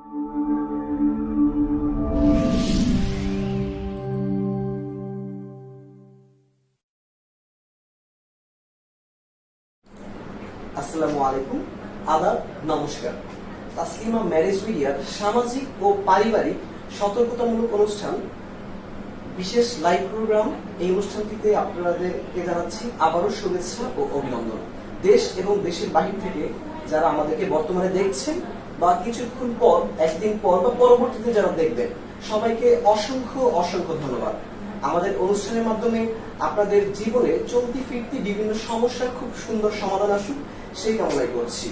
আসসালামু আলাইকুম, আদাব, নমস্কার। তাসলিমা ম্যারেজ মিডিয়ার সামাজিক ও পারিবারিক সতর্কতামূলক অনুষ্ঠান বিশেষ লাইভ প্রোগ্রাম, এই অনুষ্ঠানটিতে আপনাদেরকে জানাচ্ছি আবারও শুভেচ্ছা ও অভিনন্দন। দেশ এবং দেশের বাহির থেকে যারা আমাদেরকে বর্তমানে দেখছেন বা কিছুক্ষণ পর, একদিন পর বা পরবর্তীতে যারা দেখবেন, সবাইকে অসংখ্য অসংখ্য ধন্যবাদ। আমাদের অনুষ্ঠানের মাধ্যমে আপনাদের জীবনে চলতি ফিরতি বিভিন্ন সমস্যার খুব সুন্দর সমাধান আসুক, সেই কামনাই করছি।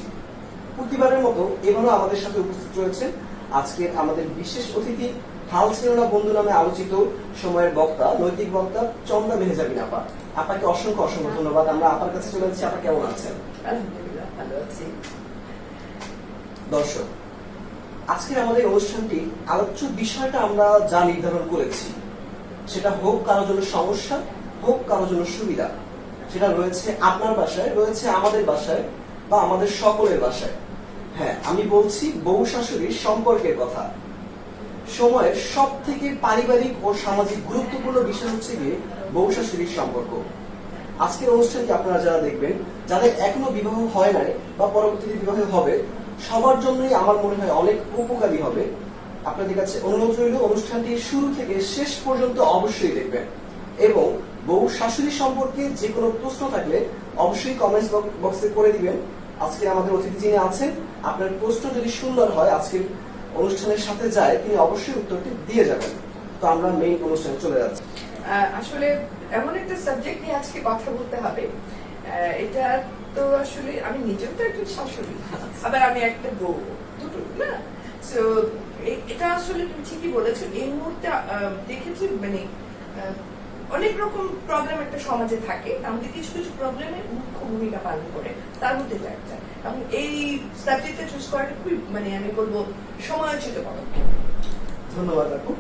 প্রতিবারের মতো এবারও আমাদের সাথে উপস্থিত রয়েছেন আজকের আমাদের বিশেষ অতিথি, হাল ছিল না বন্ধু নামে আলোচিত সময়ের বক্তা, নৈতিক বক্তা চন্দা মেহজাবিন আপা। আপনাকে অসংখ্য অসংখ্য ধন্যবাদ। আমরা আপার কাছে চলে যাচ্ছি। আপা কেমন আছেন? আলহামদুলিল্লাহ, ভালো আছি। দর্শক, আজকের আমাদের অনুষ্ঠানটি আলোচ্য বিষয়টা আমরা যা নির্ধারণ করেছি, সেটা হোক কারোর জন্য সমস্যা, হোক কারোর জন্য সুবিধা, সেটা রয়েছে আপনার বাসায়, রয়েছে আমাদের বাসায় বা আমাদের সকলের বাসায়। হ্যাঁ, আমি বলছি বউ শাশুড়ির সম্পর্কের কথা। সময়ের সব থেকে পারিবারিক ও সামাজিক গুরুত্বপূর্ণ বিষয় হচ্ছে গিয়ে বউ শাশুড়ির সম্পর্ক। আজকের অনুষ্ঠানটি আপনারা যারা দেখবেন, যাদের এখনো বিবাহ হয় নাই বা পরবর্তীতে বিবাহ হবে, সবার জন্যই আমার মনে হয় অনেক উপকারী হবে। আপনাদের কাছে অনুরোধ রইল অনুষ্ঠানটি শুরু থেকে শেষ পর্যন্ত অবশ্যই দেখবেন, এবং বউ শাশুড়ি সম্পর্কে যে কোনো প্রশ্ন থাকলে অবশ্যই কমেন্টস বক্সে করে দিবেন। আজকে আমাদের অতিথি যিনি আছেন, আপনার প্রশ্ন যদি সুন্দর হয়, আজকের অনুষ্ঠানের সাথে যায়, তিনি অবশ্যই উত্তরটি দিয়ে যাবেন। তো আমরা মেইন অনুষ্ঠানে চলে যাচ্ছি। আসলে এমন একটা সাবজেক্ট নিয়ে আজকে কথা বলতে হবে, এটা তো আসলে আমি নিজেও তো একজন শাশুড়ি, আবার আমি একটা বউ, দুটো না। তো এটা আসলে তুমি ঠিকই বলেছো। এই মুহূর্তে দেখেছি মানে অনেক রকম প্রবলেম একটা সমাজে থাকে, আমাদের কিছু কিছু প্রবলেমের মুখ্য ভূমিকা পালন করে, তার মধ্যে একটা, এবং এই সাবজেক্টটা চুজ করাটা খুবই মানে আমি বলবো সময়োচিত পদক্ষেপ। ধন্যবাদ আপু।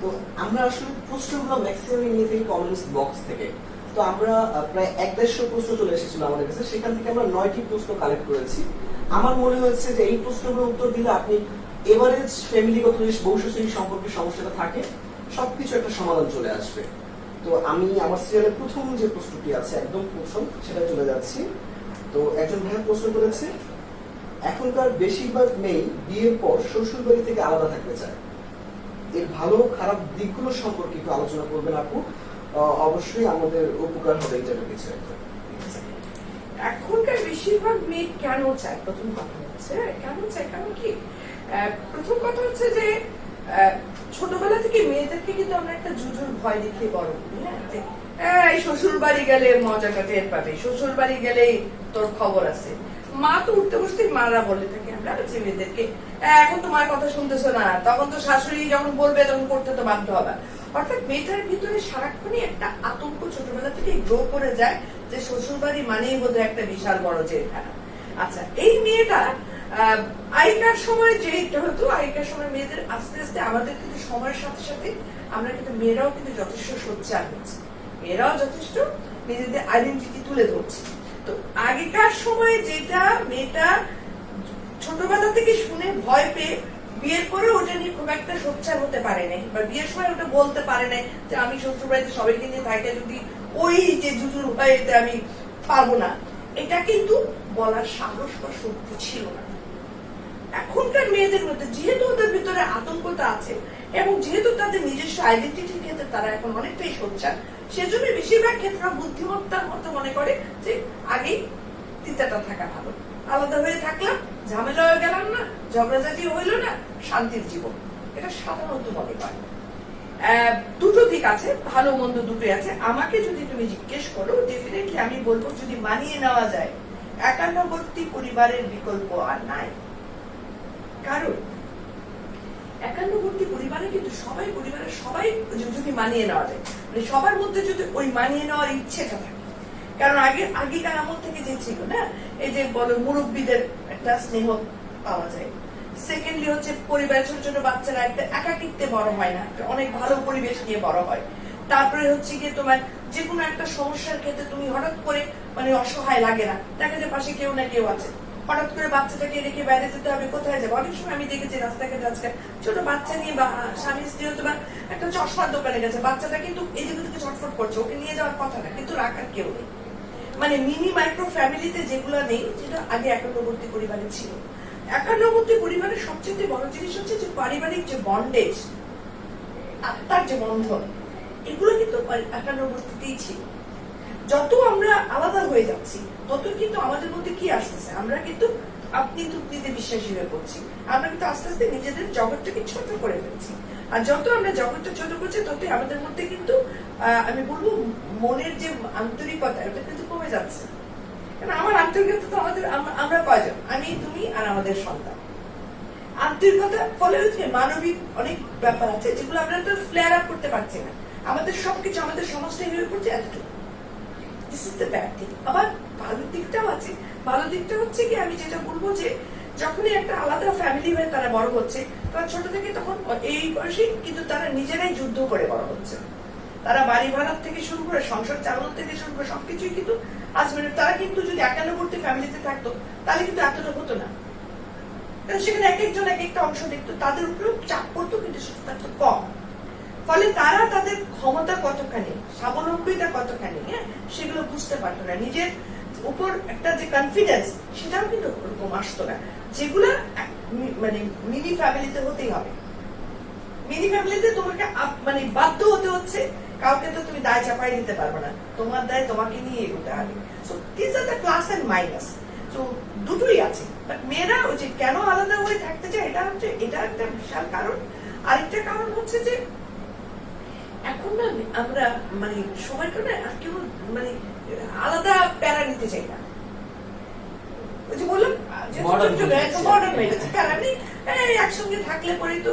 তো আমরা আসলে প্রশ্নগুলো ম্যাক্সিমাম নিয়ে থাকি কমেন্টস বক্স থেকে। তো আমরা প্রায় 150 প্রশ্ন চলে এসেছিল আমাদের কাছে, সেখান থেকে আমরা 9টি প্রশ্ন কালেক্ট করেছি। আমার মনে হয়েছে যে এই প্রশ্নগুলোর উত্তর দিলে আপনি এভারেজ ফ্যামিলিগত যে বউ শাশুড়ি সম্পর্কে সমস্যাটা থাকে, সবকিছু একটা সমাধান চলে আসবে। তো আমি আমার সিরিয়ালের প্রথম যে প্রশ্নটি আছে, একদম প্রথম, সেটা চলে যাচ্ছি। তো একজন ভাইয়া প্রশ্ন করেছে, এখনকার বেশিরভাগ মেয়ে বিয়ের পর শ্বশুর বাড়ি থেকে আলাদা থাকতে চায়, এর ভালো খারাপ দিকগুলো সম্পর্কে একটু আলোচনা করবেন আপু। অবশ্যই আমাদের উপকার হবে এটা কিছু একটা। এখনকার বেশিরভাগ মেয়ে কেন চায়, প্রথম কথা হচ্ছে কেন চায়, কারণ কি প্রথম কথা হচ্ছে যে ছোটবেলা থেকে মেয়েদেরকে কিন্তু আমরা একটা জুজুর ভয় দেখিয়ে বড় করি। হ্যাঁ, এই শ্বশুর বাড়ি গেলে মজাটা টের পাবে, শ্বশুর বাড়ি গেলেই তোর খবর আছে। মা তো উঠতে বসতে মারা বলে থাকে আমরা যে মেয়েদেরকে, এখন তো মায়ের কথা শুনতেছো না, তখন তো শাশুড়ি যখন বলবে তখন করতে তো বাধ্য হবে। অর্থাৎ মেয়েটার ভিতরে সারাক্ষণই একটা আতঙ্ক ছোটবেলা থেকে গ্রো করে যায় যে শ্বশুর বাড়ি মানেই বোধহয় একটা বিশাল বড় জেলখানা। আচ্ছা, এই মেয়েটা আগেকার সময় যেটা হতো, আগেকার সময় মেয়েদের আস্তে আস্তে আমাদের কিন্তু সময়ের সাথে সাথে আমরা কিন্তু মেয়েরাও কিন্তু যথেষ্ট সোচ্চার হচ্ছে, মেয়েরাও যথেষ্ট নিজেদের আইডেন্টিটি তুলে ধরছে। তো আগেকার সময় যেটা মেয়েটা ছোটবেলা থেকে শুনে ভয় পেয়ে বিয়ের পরে ওটা নিয়ে খুব একটা সোচ্চার হতে পারে নাই, বা বিয়ের সময় ওটা বলতে পারে নাই যে আমি শ্বশুর বাড়িতে সবাইকে নিয়ে থাকে, যদি ওই যে জুজুর ভয়েতে আমি পারবো না, এটা কিন্তু বলার সাহস বা শক্তি ছিল না। এখনকার মেয়েদের মধ্যে যেহেতু ওদের ভিতরে আতঙ্কটা আছে, এবং যেহেতু তাদের নিজস্ব আইডেন্টিটির ক্ষেত্রে তারা এখন অনেকটাই সোচ্চার, সেজন্য বেশিরভাগ ক্ষেত্রে বুদ্ধিমত্তার মতো মনে করে যে আগেই তিতাটা থাকা ভালো, আলাদা হয়ে থাকলাম, ঝামেলা হয়ে গেলাম না, ঝগড়াঝাটি হইল না, শান্তির জীবন, এটা সাধারণত মনে করে। দুটো দিক আছে, ভালো মন্দ দুটোই আছে। আমাকে যদি তুমি জিজ্ঞেস করো, ডেফিনেটলি আমি বলবো যদি মানিয়ে নেওয়া যায়, একান্নবর্তী পরিবারের বিকল্প আর নাই। কারণ একান্নবর্তী পরিবারে কিন্তু সবাই, পরিবারের সবাই যদি মানিয়ে নেওয়া যায়, মানে সবার মধ্যে যদি ওই মানিয়ে নেওয়ার ইচ্ছেটা থাকে। কারণ আগেকার আমল থেকে যে ছিল না, এই যে বলো মুরব্বীদের একটা স্নেহ পাওয়া যায়। সেকেন্ডলি হচ্ছে পরিবারের ছোট ছোট বাচ্চারা একটা একাকিত্বে বড় হয় না, অনেক ভালো পরিবেশ নিয়ে বড় হয়। তারপরে হচ্ছে গিয়ে তোমার যে কোনো একটা সমস্যার ক্ষেত্রে তুমি হঠাৎ করে মানে অসহায় লাগে না, দেখা যায় পাশে কেউ না কেউ আছে। হঠাৎ করে বাচ্চাটাকে রেখে বাইরে যেতে হবে, কোথায় যাবে? অনেক সময় আমি দেখেছি রাস্তাঘাটে আজকাল ছোট বাচ্চা নিয়ে বা স্বামী স্ত্রী হয়তো বা একটা চশমার দোকানে গেছে, বাচ্চাটা কিন্তু এদিকে ওদিকে ছটফট করছে, ওকে নিয়ে যাওয়ার কথা না, কিন্তু রাখার কেউ নেই। মানে মিনি মাইক্রো ফ্যামিলিতে যেগুলো নেই, যেটা আগে একান্নবর্তী পরিবারে ছিল। একান্নবর্তী পরিবারের সবচেয়ে বড় জিনিস হচ্ছে যে পারিবারিক যে বন্ডেজ, আত্মার যে বন্ধন, এগুলো কিন্তু একান্নবর্তীতেই ছিল। যত আমরা আলাদা হয়ে যাচ্ছি তত কিন্তু আমাদের মধ্যে কি আসতেছে, আমরা কিন্তু আপনি তুপ্তিতে বিশ্বাসী হয়ে পড়ছি, আমরা কিন্তু আস্তে আস্তে নিজেদের জগৎটাকে ছোট করে ফেলছি। আর যত আমরা জগৎটা ছোট করছি ততই আমাদের মধ্যে কিন্তু আমি বলবো মনের যে আন্তরিকতা, এটা কিন্তু কমে যাচ্ছে। কারণ আমার আন্তরিকতা তো আমাদের আমরা কয়জন, আমি তুমি আর আমাদের সন্তান। আন্তরিকতা ফলে হচ্ছে মানবিক অনেক ব্যাপার আছে যেগুলো আমরা তো ফ্লেয়ার আপ করতে পারছি না, আমাদের সবকিছু আমাদের সমাজটাই হয়ে পড়ছে এতটুকু। This is the bad thing. আবার ভালো দিকটাও আছে। ভালো দিকটা হচ্ছে কি, আমি যেটা বলবো যে যখনই একটা আলাদা ফ্যামিলি হয়ে তারা বড় হচ্ছে, তারা ছোট থেকে তখন এই বয়সে কিন্তু তারা নিজেরাই যুদ্ধ করে বড় হচ্ছে। তারা বাড়ি ভাড়ার থেকে শুরু করে সংসার চালানো থেকে শুরু করে সবকিছুই কিন্তু হাজবেন্ডের। তারা কিন্তু যদি একান্নবর্তী ফ্যামিলিতে থাকতো তাহলে কিন্তু এতটা হতো না, কারণ সেখানে এক একজন এক একটা অংশ দেখতো, তাদের উপরেও চাপ পড়তো, কিন্তু সেটা থাকতো কম। ফলে তারা তাদের ক্ষমতা কতখানি, স্বাবলম্বিতা কতখানি, হ্যাঁ, সেগুলো বুঝতে পারতো না। নিজের উপর একটা যে কনফিডেন্স, সেটাও কিন্তু ওরকম আসতো না, যেগুলা মানে মিনি ফ্যামিলিতে হতেই হবে। মিনি ফ্যামিলিতে তোমাকে মানে বাধ্য হতে হচ্ছে, কাউকে তো তুমি দায় চাপাই দিতে পারবে না, তোমার দায় তোমাকে নিয়ে এগোতে হবে। So this are the plus and minus. তো দুটোই আছে। বাট মেয়েরা ওই যে কেন আলাদা হয়ে থাকতে চায়, এটা একটা বিশাল কারণ। আরেকটা কারণ হচ্ছে যে এখন না আমরা মানে সময়টা না কেউ মানে আলাদা প্যারা নিতে চাই না। ওই যে বললাম মডার্ন হয়ে গেছে, প্যারা নেই, একসঙ্গে থাকলে পরে তো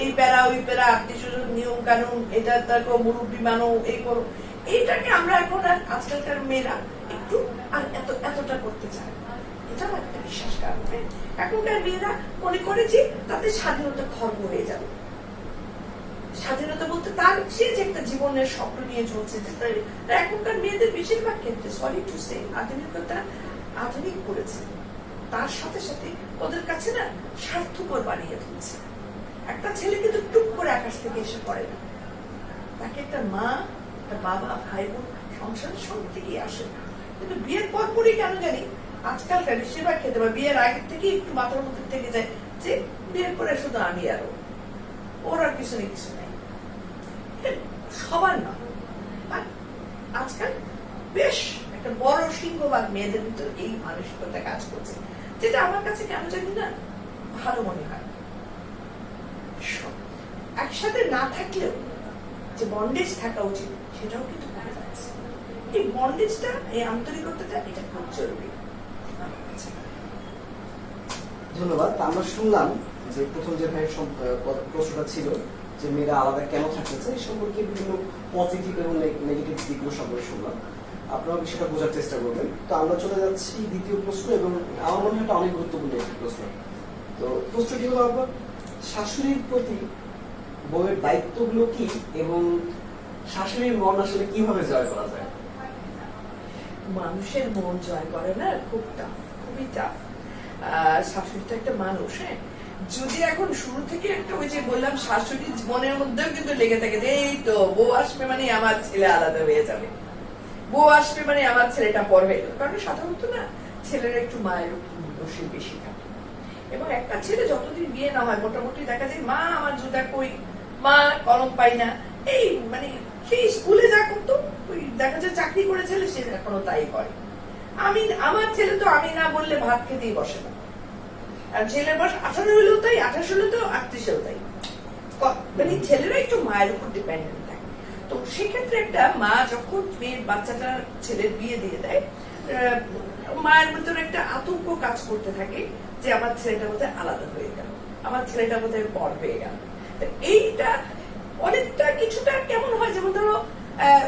এই প্যারা ওই প্যারা, আত্মীয় স্বজন, নিয়ম কানুন, এটা তারপর মুরব্বী মানো, এই করো, এইটাকে আমরা এখন আর আজকালকার মেয়েরা একটু আর এতটা করতে চায়। এটাও একটা বিশেষ কারণ। এখনকার মেয়েরা মনে করে যে তাদের স্বাধীনতা খর্ব হয়ে যাবে। স্বাধীনতা বলতে তার সে যে একটা জীবনের স্বপ্ন নিয়ে চলছে, এখনকার মেয়েদের বেশিরভাগ ক্ষেত্রে সরি টু সে আধুনিকতা আধুনিক করেছে, তার সাথে সাথে ওদের কাছে না স্বার্থপর বানিয়ে তুলছে। একটা ছেলে কিন্তু টুক করে আকাশ থেকে এসে পড়ে না, তাকে একটা মা, একটা বাবা, ভাই বোন, সংসারের সঙ্গে থেকেই আসে। কিন্তু বিয়ের পরপরই কেন জানি আজকালকার বেশিরভাগ ক্ষেত্রে বা বিয়ের আগের থেকে একটু মাথার মধ্যে থেকে যায় যে বিয়ের পরে শুধু আমি আর ওর আর পিছনে কিছু নেই। সবার না, আজকাল বেশ একটা বড় সিংহভাগ মেয়েদের ভিতরে এই মানসিকতা কাজ করছে, যেটা আমার কাছে কেন জানি না ভালো মনে হয়। একসাথে না থাকলেও যে বন্ডেজ থাকা উচিত সেটাও কিন্তু কমে যাচ্ছে। এই বন্ডেজটা, এই আন্তরিকতাটা, এটা খুব জরুরি। ধন্যবাদ। আমরা শুনলাম যে প্রথম যে ভাইয়ের প্রশ্নটা ছিল যে মেয়েরা আলাদা কেন থাকতে চায়, সম্পর্কে বিভিন্ন পজিটিভ এবং নেগেটিভ দিকগুলো সম্পর্কে শুনলাম। আপনারা বিষয়টা বোঝার চেষ্টা করবেন। তো আমরা চলে যাচ্ছি দ্বিতীয় প্রশ্ন, এবং আমার মনে হয় এটা অনেক গুরুত্বপূর্ণ একটি প্রশ্ন। তো প্রশ্নটি হলো আপনার শাশুড়ির প্রতি বউয়ের দায়িত্বগুলো কি, এবং শাশুড়ির মন আসলে কিভাবে জয় করা যায়? মানুষের মন জয় করে না, খুব টাফ, খুবই টাফ। শাশুড়ি তো একটা মানুষ, হ্যাঁ, যদি এখন শুরু থেকে একটা ওই যে বললাম শাশুড়ির মনের মধ্যেও কিন্তু লেগে থাকে যে এই তো বউ আসবে মানে আমার ছেলে আলাদা হয়ে যাবে, বউ আসবে মানে আমার ছেলেটা পর হয়ে যাবে। কারণ সাধারণত না ছেলেরা একটু মায়ের দোষী বেশি থাকে, এবং একটা ছেলে যতদিন বিয়ে না হয় মোটামুটি দেখা যায় মা আমার জুতা কই, মা কলম পাই না, এই মানে সেই স্কুলে যা করতো ওই দেখা যায় চাকরি করে ছেলে সে এখনো তাই করে। আমার ছেলে তো আমি না বললে ভাত খেতেই বসে না, আর ছেলের বয়স 18 হলেও তাই, 28 হলেও তো 38 তাই। মানে ছেলেরা একটু মায়ের উপর ডিপেন্ডেন্ট থাকে। তো সেক্ষেত্রে একটা মা যখন মেয়ের বাচ্চাটা ছেলের বিয়ে দিয়ে দেয়, মায়ের ভিতরে একটা আতঙ্ক কাজ করতে থাকে যে আমার ছেলেটা বোধহয় আলাদা হয়ে গেল, আমার ছেলেটা বোধহয় পর হয়ে গেল। এইটা অনেকটা কিছুটা কেমন হয়, যেমন ধরো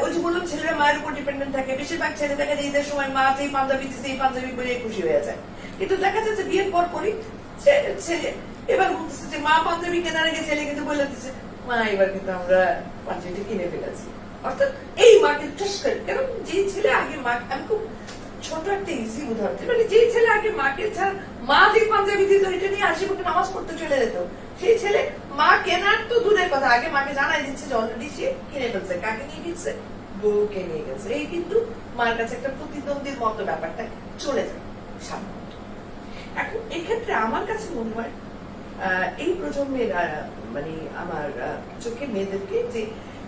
ওই যে বললাম ছেলেরা মায়ের উপর ডিপেন্ডেন্ট থাকে, বেশিরভাগ ছেলে দেখা যায় ঈদের সময় মা যেই পাঞ্জাবি দিচ্ছে এই পাঞ্জাবি পরে খুশি হয়ে যায়। কিন্তু দেখা যাচ্ছে বিয়ের পর পরই ছেলে এবার বলতেছে যে মা পাঞ্জাবি কেনার আগে ছেলে কিন্তু বলে দিচ্ছে মা এবার কিন্তু আমরা পাঞ্জাবিটা কিনে ফেলেছি। অর্থাৎ এই মাকে ট্রাস্ট করে, কারণ যে ছেলে আগে মা, আমি খুব ছোট একটা ইজি উদাহরণ দিই। মানে যে ছেলে আগে মাকে ছাড়া মা যে পাঞ্জাবি দিত এটা নিয়ে হাসি মুখে নামাজ পড়তে চলে যেত, সেই ছেলে মা কেনার তো দূরের কথা, আগে মাকে জানাই দিচ্ছে যে অলরেডি সে কিনে ফেলছে। কাকে নিয়ে গেছে? বউকে নিয়ে গেছে। এই কিন্তু মার কাছে একটা প্রতিদ্বন্দ্বীর মতো ব্যাপারটা চলে যায় সামনে। এখন এক্ষেত্রে আমার কাছে মনে হয় এই প্রজন্মের মানে আমার চোখে মেয়েদেরকে, যে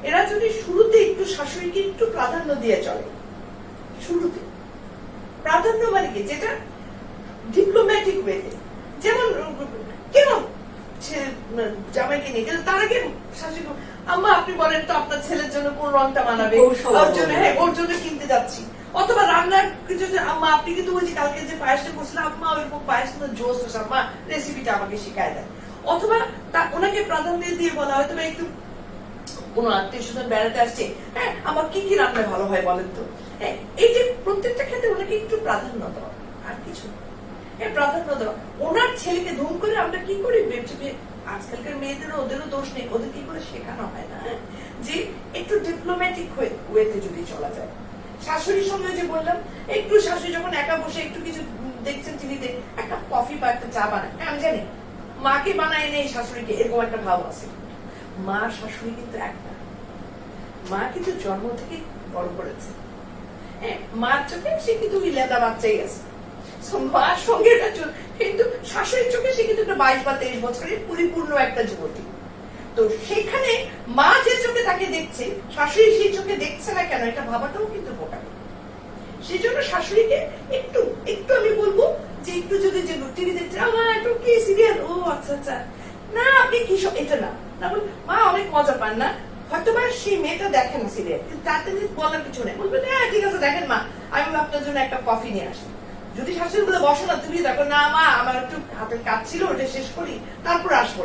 এরা যদি শুরুতে একটু শাশুড়িকে একটু প্রাধান্য দিয়ে চলে, শুরুতে প্রাধান্য মানে কি, যেটা ডিপ্লোম্যাটিক ওয়েতে, যেমন কেন জামাইকে নিয়ে গেলে তার আগে শাশুড়ি আম্মা আপনি বলেন তো আপনার ছেলের জন্য কোন রংটা মানাবে, ওর জন্য, হ্যাঁ ওর জন্য কিনতে যাচ্ছি। অথবা রান্নার কিছু, আম্মা আপনি কিন্তু ওই যে কালকে যে পায়েসটা করছিলেন, আম্মা ওইরকম পায়েস জোস আম্মা রেসিপিটা আমাকে শিখায় দেয়। অথবা ওনাকে প্রাধান্য দিয়ে বলা হয়তো একটু কোন আত্মীয় স্বজন বেড়াতে আসছে, হ্যাঁ আমার কি কি রান্না ভালো হয় বলেন তো। হ্যাঁ এই যে প্রত্যেকটা ক্ষেত্রে ওনাকে একটু প্রাধান্য দেওয়া, আর কিছু প্রাধান্য দেওয়া। ওনার ছেলেকে ধুম করে আমরা কি করি, আজকালকার মেয়েদেরও ওদেরও দোষ নেই, ওদের কি করে শেখানো হয় না যে একটু ডিপ্লোম্যাটিক ওয়েতে যদি চলা যায়। শাশুড়ির সঙ্গে যে বললাম, একটু শাশুড়ি যখন একা বসে একটু কিছু দেখছেন টিভিতে, এক কাপ কফি বা একটা চা বানায়, আমি জানি মাকে বানায় নেই শাশুড়িকে, এরকম একটা ভাব আছে। মা শাশুড়ি কিন্তু একটা, মা কিন্তু জন্ম থেকে বড় করেছে, হ্যাঁ মার চোখে সে কিন্তু লেদা বাচ্চাই আছে, মার সঙ্গে কিন্তু শাশুড়ির চোখে সে কিন্তু একটা 22 বা 23 বছরের পরিপূর্ণ একটা যুবতী। তো সেখানে মা যে চোখে তাকে দেখছে, শাশুড়ি সেই চোখে দেখছে না কেন, এটা ভাবাটাও কিন্তু বোকা। সেই জন্য শাশুড়িকে একটু একটু আমি বলবো যে একটু যদি যে টিভি দেখছে, আমার একটু কি সিরিয়াল, ও আচ্ছা আচ্ছা, না আপনি কি এটা না, মা অনেক মজা পান না, হয়তো বা সেই মেয়েটা দেখে না সিরিয়াল, কিন্তু তাতে বলার কিছু নেই, বলবে হ্যাঁ ঠিক আছে দেখেন মা, আমি আপনার জন্য একটা কফি নিয়ে আসি। যদি শাশুড়ি বলে বসো না তুমি দেখো, না মা আমার একটু হাতের কাজ ছিল ওটা শেষ করি তারপর আসবো,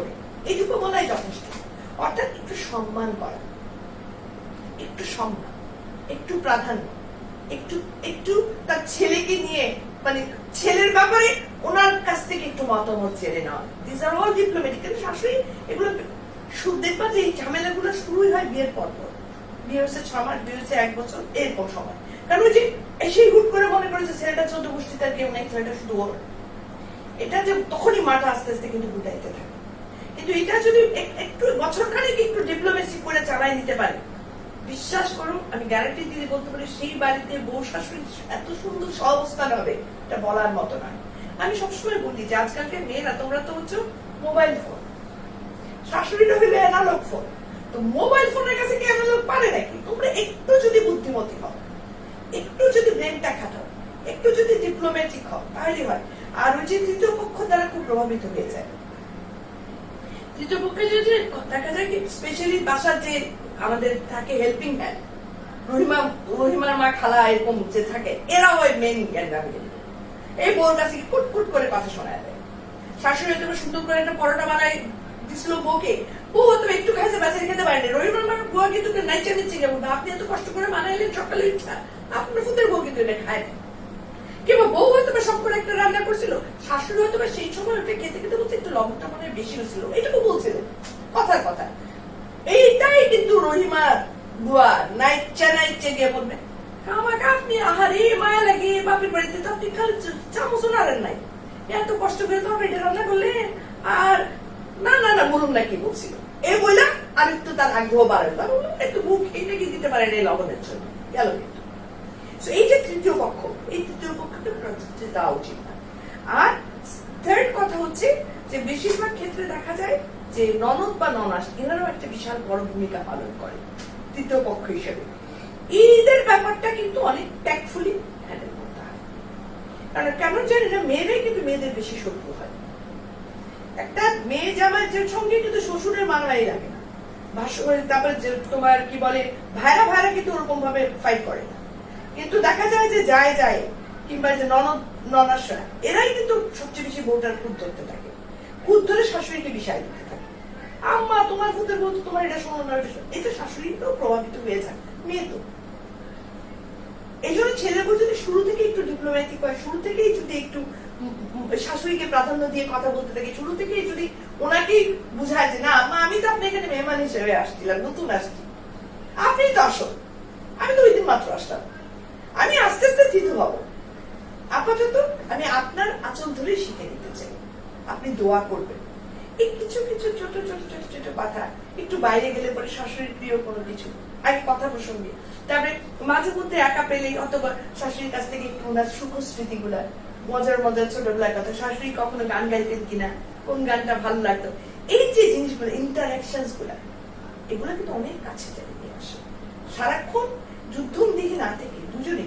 এইটুকু বলাই যথেষ্ট। অর্থাৎ একটু সম্মান করা, একটু সম্মান, একটু প্রাধান্য, একটু একটু তার ছেলেকে নিয়ে, মানে ছেলের ব্যাপারে ওনার কাছ থেকে একটু মতামত জেনে নেওয়া। This are all diplomatic. শাশুড়ি এগুলো দেখবা যে এই ঝামেলাগুলো শুরুই হয় বিয়ের পর পর। বিয়ে হচ্ছে 6 মাস, বিয়ে হচ্ছে 1 বছর, এরকম সময়। কারণ ওই যে এসেই হুট করে মনে করে যে ছেলেটা 14 গোষ্ঠী তার কেউ নেই, ছেলেটা শুধু ওর, এটা যে তখনই মাটা আস্তে আস্তে কিন্তু গুটাইতে থাকে। কিন্তু এটা যদি একটু বছর খানেক একটু ডিপ্লোমেসি করে চালাই নিতে পারে, বিশ্বাস করো আমি গ্যারান্টি দিয়ে বলতে পারি সেই বাড়িতে বউ শাশুড়ি এত সুন্দর সহাবস্থান হবে, এটা বলার মতো নয়। আমি সবসময় বলি যে আজকালকার মেয়েরা, তোমরা তো হচ্ছে মোবাইল ফোন, শাশুড়িটা হইলে অ্যানালগ ফোন, তো মোবাইল ফোনের কাছে কি অ্যানালগ পারে নাকি? তোমরা একটু যদি বুদ্ধিমতী হও, একটু যদি ব্রেনটা খাটাও, একটু যদি ডিপ্লোম্যাটিক হও, তাহলে হয়। আর ওই যে তৃতীয় পক্ষ দ্বারা খুব প্রভাবিত হয়ে যায়। তৃতীয় পক্ষে যদি দেখা যায় কি, স্পেশালি বাসার যে আমাদের থাকে হেল্পিং হ্যান্ড, রহিমার মা খালা এরকম যে থাকে, এরা হয় মেন জ্ঞানী। এই বউর কাছে কুটকুট করে কথা শোনায় দেয়। শাশুড়ি তুমি সুন্দর করে একটা পরোটা বানাই দিছিল বউকে, বউ তো একটু খাইছে, বাচ্চা খেতে পারেনি। রহিমার মা বুয়া কিন্তু নাইচা নিচ্ছে কেমন, আপনি এত কষ্ট করে বানাইলেন সকালে, আপনার ফুতের বউ কিন্তু এটা খায় না। কিংবা বউ হয়তো সব করে একটা রান্না করছিল, শাশুড়ি হয়তো সেই সময় ওটা খেতে খেতে বলছে একটু লবণটা মনে হয় বেশি হয়েছিল, এটুকু বলছিলেন কথার কথা। এইটাই কিন্তু রহিমা বুয়া নাইচা গিয়ে বলবে, আমাকে আপনি আহারে মায়া লাগে, বাপের বাড়িতে তো আপনি খালি চামচ নাড়েন নাই, এত কষ্ট করে তো এটা রান্না করলেন, আর না না না বলুন না কি বলছিল, এই বললাম আর একটু তার আগ্রহ বাড়ালো, একটু মুখ এইটা কি দিতে পারেন এই লবণের জন্য গেল। কিন্তু এই যে তৃতীয় পক্ষ, এই তৃতীয় পক্ষকে প্রাধান্য দেওয়া উচিত না। আর থার্ড কথা হচ্ছে যে বেশিরভাগ ক্ষেত্রে দেখা যায় যে ননদ বা ননাস এনারাও একটা বিশাল বড় ভূমিকা পালন করে তৃতীয় পক্ষ হিসেবে। এদের ব্যাপারটা কিন্তু অনেক ট্যাক্টফুলি হ্যান্ডেল করতে হয়। কারণ কেন জানি না, মেয়েরাই কিন্তু মেয়েদের বেশি শত্রু হয়। একটা মেয়ে জামাইয়ের সঙ্গে কিন্তু শ্বশুরের মানাই লাগে না, তারপরে তোমার কি বলে ভাইরা ভাইরা কিন্তু ওরকম ভাবে ফাইট করে না। কিন্তু দেখা যায় যে যায় কিংবা যে ননাসরা এরাই কিন্তু সবচেয়ে বেশি বউটার খুদ ধরতে থাকে, খুদ ধরে শাশুড়িকে বিষয় দিতে থাকে, আম্মা তোমার ফুতের বলতো তোমার এটা শোনো না, এটা শাশুড়ি তো প্রভাবিত হয়ে যায়, মেয়ে তো। এই জন্য ছেলে বউ যদি শুরু থেকে একটু ডিপ্লোম্যাটিক হয়, শুরু থেকেই যদি একটু শাশুড়িকে প্রাধান্য দিয়ে কথা বলতে থাকে, শুরু থেকেই যদি ওনাকেই বুঝায় যে না মা আমি তো আপনি এখানে মেহমান হিসেবে আসছিলাম, নতুন আসছি, আপনি তো আসো, আমি তো ওই দিন মাত্র আসলাম, আমি আস্তে আস্তে থিতু হবো, আপাতত আমি আপনার আঁচল ধরে শিখে নিতে চাই, আপনি দোয়া করবেন। এই কিছু কিছু ছোট ছোট ছোট ছোট কথা, একটু বাইরে গেলে পরে শাশুড়ির প্রিয় কোনো কিছু, আগে কথা প্রসঙ্গে, তারপরে মাঝে মধ্যে একা পেলেই অথবা শাশুড়ির কাছ থেকে একটু ওনার সুখ স্মৃতি গুলা, মজার মজার ছোটবেলার কথা, শাশুড়ি কখনো গান গাইতেন কিনা, কোন গানটা ভালো লাগতো, এই যে জিনিসগুলো, ইন্টারাকশন গুলা, এগুলো কিন্তু অনেক কাছে টেনে নিয়ে আসে। সারাক্ষণ যুদ্ধম দিকে না থেকে দুজন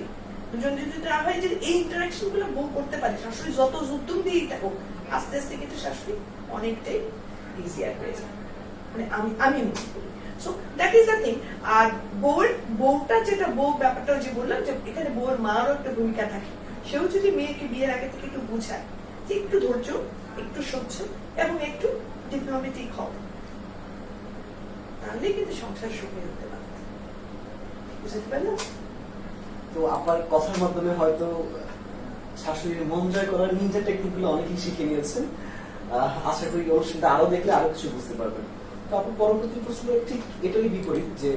যদি না হয় যে এই ইন্টারাকশন গুলো বউ করতে পারে, শাশুড়ি যত যুদ্ধম দিয়েই থাকুক, আস্তে আস্তে কিন্তু শাশুড়ি অনেকটাই ইজিয়ার হয়ে যায়, মানে আমি মনে করি। So that is the thing. আর বউটা যেটা, বউ ব্যাপারটাও যে বললাম যে এখানে বউয়ের মারও একটা ভূমিকা থাকে। সেও যদি মেয়েকে বিয়ের আগে থেকে একটু বুঝায় যে একটু ধৈর্য, একটু সহ্য এবং একটু ডিপ্লোমেটিক হও, তাহলে কিন্তু সংসার সুখে হতে পারে। বুঝতে পারলাম? তো আপনার কথার মাধ্যমে হয়তো শাশুড়ির মন জয় করার নিনজা টেকনিক গুলো অনেকেই শিখে নিয়েছেন। আশা করি অনুষ্ঠানটা আরো দেখলে আরো কিছু বুঝতে পারবেন। তো আপনার পরবর্তী প্রশ্ন ঠিক এটাই বিপরীত, যে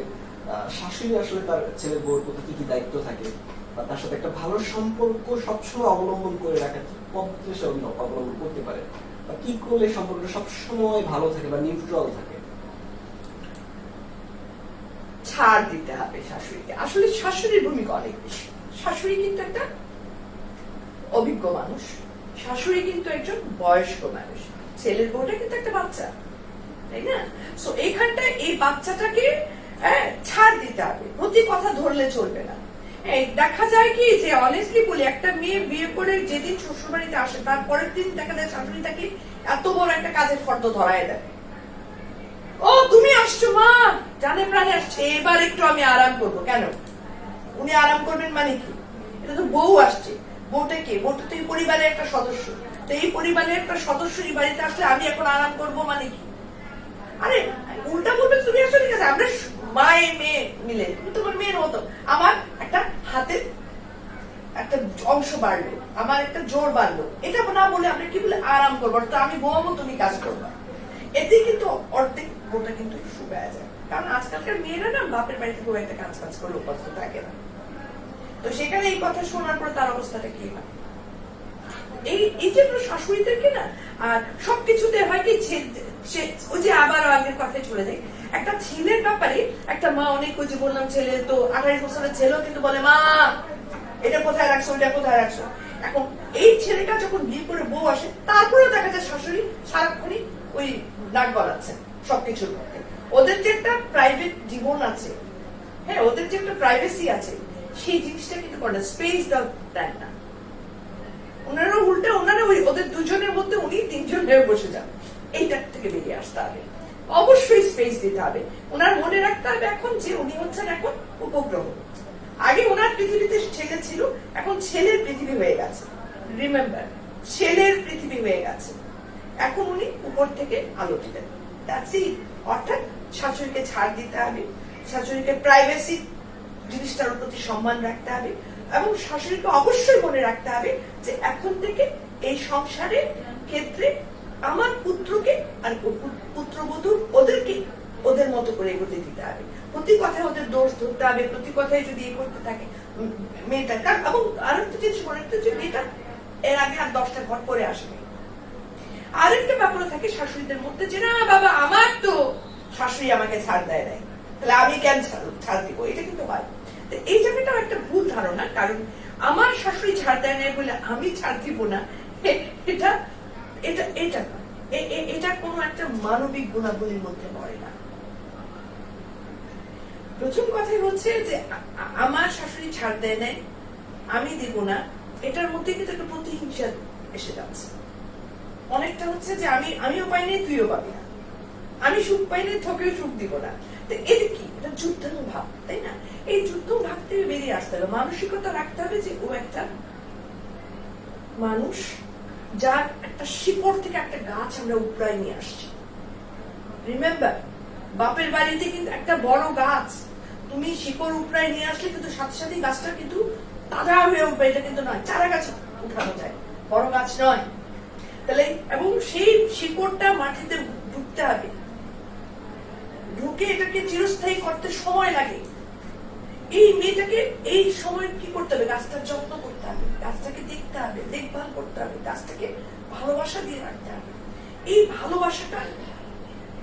শাশুড়ি আসলে তার ছেলের বউর প্রতি কি কি দায়িত্ব থাকে, বা তার সাথে একটা ভালো সম্পর্ক সবসময় অবলম্বন করে রাখার কি পদ্ধতি সে অবলম্বন করতে পারে, বা কি করলে সম্পর্কটা সবসময় ভালো থাকে বা নিউট্রাল থাকে? ছাড় দিতে হবে শাশুড়িকে। আসলে শাশুড়ির ভূমিকা অনেক বেশি। শাশুড়ি কিন্তু একটা অভিজ্ঞ মানুষ, শাশুড়ি কিন্তু একজন বয়স্ক মানুষ, ছেলের বউটা কিন্তু একটা বাচ্চা, তাই না? সো এইখানটায় এই বাচ্চাটাকে ছাড় দিতে হবে, প্রতি কথা ধরলে চলবে না। দেখা যায় কি যে অনেস্টলি বলি, একটা মেয়ে বিয়ে করে যেদিন শ্বশুর বাড়িতে আসে তারপরের দিন দেখা যায় শাশুড়ি তাকে এত বড় একটা কাজের ফর্দ ধরায় দেয়। ও তুমি আসছো মা, জানে প্রাণে আসছে, এবার একটু আমি আরাম করবো। কেন উনি আরাম করবেন মানে কি? এটা তো বউ আসছে, বউটা কে? বউটা তো এই পরিবারের একটা সদস্য। তো এই পরিবারের একটা সদস্য এই বাড়িতে আসলে আমি এখন আরাম করবো মানে কি? আরে উল্টা বলবে তুমি আসলে ঠিক আছে, আমরা মায়ে মেয়ে মিলে, তুমি তোমার মেয়ের মতো, আমার একটা হাতের একটা অংশ বাড়লো, আমার একটা জোর বাড়লো, এটা না বলে আমরা কি বলে আরাম করবো, তো আমি বউমো তুমি কাজ করবা। এতে কিন্তু অর্ধেক বউটা কিন্তু শুকায় যায়। কারণ আজকালকার মেয়েরা না বাপের বাড়িতে খুব একটা কাজ কাজ করে উপাস্ত থাকে না। তো সেখানে এই কথা শোনার পর তার অবস্থাটা কি হয়? এই যে শাশুড়িদেরকে না, আর সবকিছুতে হয় কি, ওই যে আবার আগের কথায় চলে যায়, একটা ছেলের ব্যাপারে একটা মা অনেক, ওই যে বললাম ছেলে তো 28 বছরের ছেলেও কিন্তু বলে মা এটা কোথায় রাখছো, ওইটা কোথায় রাখছো। এখন এই ছেলেটা যখন বিয়ে করে বউ আসে, তারপরেও দেখা যায় শাশুড়ি সারাক্ষণই ওই নাক গলাচ্ছে সবকিছুর মধ্যে। ওদের যে একটা প্রাইভেট জীবন আছে, হ্যাঁ, ওদের যে একটা প্রাইভেসি আছে, সেই জিনিসটা কিন্তু করে স্পেস দেন না। ওনারা উল্টে ওনারা ওই ওদের দুজনের মধ্যে উনি তিনজন হয়ে বসে যান। এইটার থেকে বেরিয়ে আসতে হবে, অবশ্যই স্পেস দিতে হবে। ওনার মনে রাখতে হবে এখন যে উনি হচ্ছেন এখন উপগ্রহ। আগে ওনার পৃথিবীতে ছেলে ছিল, এখন ছেলের পৃথিবী হয়ে গেছে। রিমেম্বার, ছেলের পৃথিবী হয়ে গেছে, এখন উনি উপর থেকে আলো দিবেন। অর্থাৎ শাশুড়িকে ছাড় দিতে হবে, শাশুড়িকে প্রাইভেসি জিনিসটার প্রতি সম্মান রাখতে হবে, এবং শাশুড়িকে অবশ্যই মনে রাখতে হবে যে এখন থেকে এই সংসারের ক্ষেত্রে আমার পুত্রকে আর পুত্রবধূ ওদেরকে ওদের মতো করে এগোতে দিতে হবে। প্রতি কথায় ওদের দোষ ধরতে হবে, প্রতি কথায় যদি এ করতে থাকে মেয়েটা। এবং আরেকটা জিনিস মনে রাখতে, যে মেয়েটা এর আগে আর 10টা ঘর করে আসেনি। আরেকটা ব্যাপার থাকে শাশুড়িদের মধ্যে, যে না বাবা আমার তো শাশুড়ি আমাকে ছাড় দেয় নাই, তাহলে আমি কেন ছাড় দিব, এটা কিন্তু হয়। এই জায়গাটাও একটা ভুল ধারণা, কারণ আমার শাশুড়ি ছাড় দেয় নাই বলে আমি ছাড় দিব না, এটা এটা এটা এটা কোনো একটা মানবিক গুণাবলীর মধ্যে পড়ে না। প্রথম কথাই হচ্ছে যে আমার শাশুড়ি ছাড় দেয় নাই, আমি দিব না, এটার মধ্যে কিন্তু একটা প্রতিহিংসা এসে যাচ্ছে। অনেকটা হচ্ছে যে আমিও পাই নাই, তুইও পাবি না, আমি সুখ পাই নাই, তোকেও সুখ দিব না। তো এটা কি? এটা যুদ্ধ ভাব, তাই না? এই যুদ্ধ ভাব থেকে বেরিয়ে আসতে হবে, মানসিকতা রাখতে হবে যে ও একটা মানুষ, যার একটা শিকড় থেকে একটা গাছ আমরা উপড়ায় নিয়ে আসছি। রিমেম্বার, বাপের বাড়িতে কিন্তু একটা বড় গাছ, তুমি শিকড় উপড়ায় নিয়ে আসলে কিন্তু সাথে সাথে গাছটা কিন্তু তাজা হয়ে উঠবে, এটা কিন্তু নয় চারা গাছ উঠানো যায়, বড় গাছ নয়। তাহলে এবং সেই শিকড়টা মাটিতে ঢুকতে হবে, ঢুকে এটাকে চিরস্থায়ী করতে সময় লাগে। এই মেয়েটাকে এই সময় কি করতে হবে? গাছটার যত্ন করতে হবে, গাছটাকে দেখতে হবে, দেখভাল করতে হবে, গাছটাকে ভালোবাসা দিয়ে রাখতে হবে। এই ভালোবাসাটা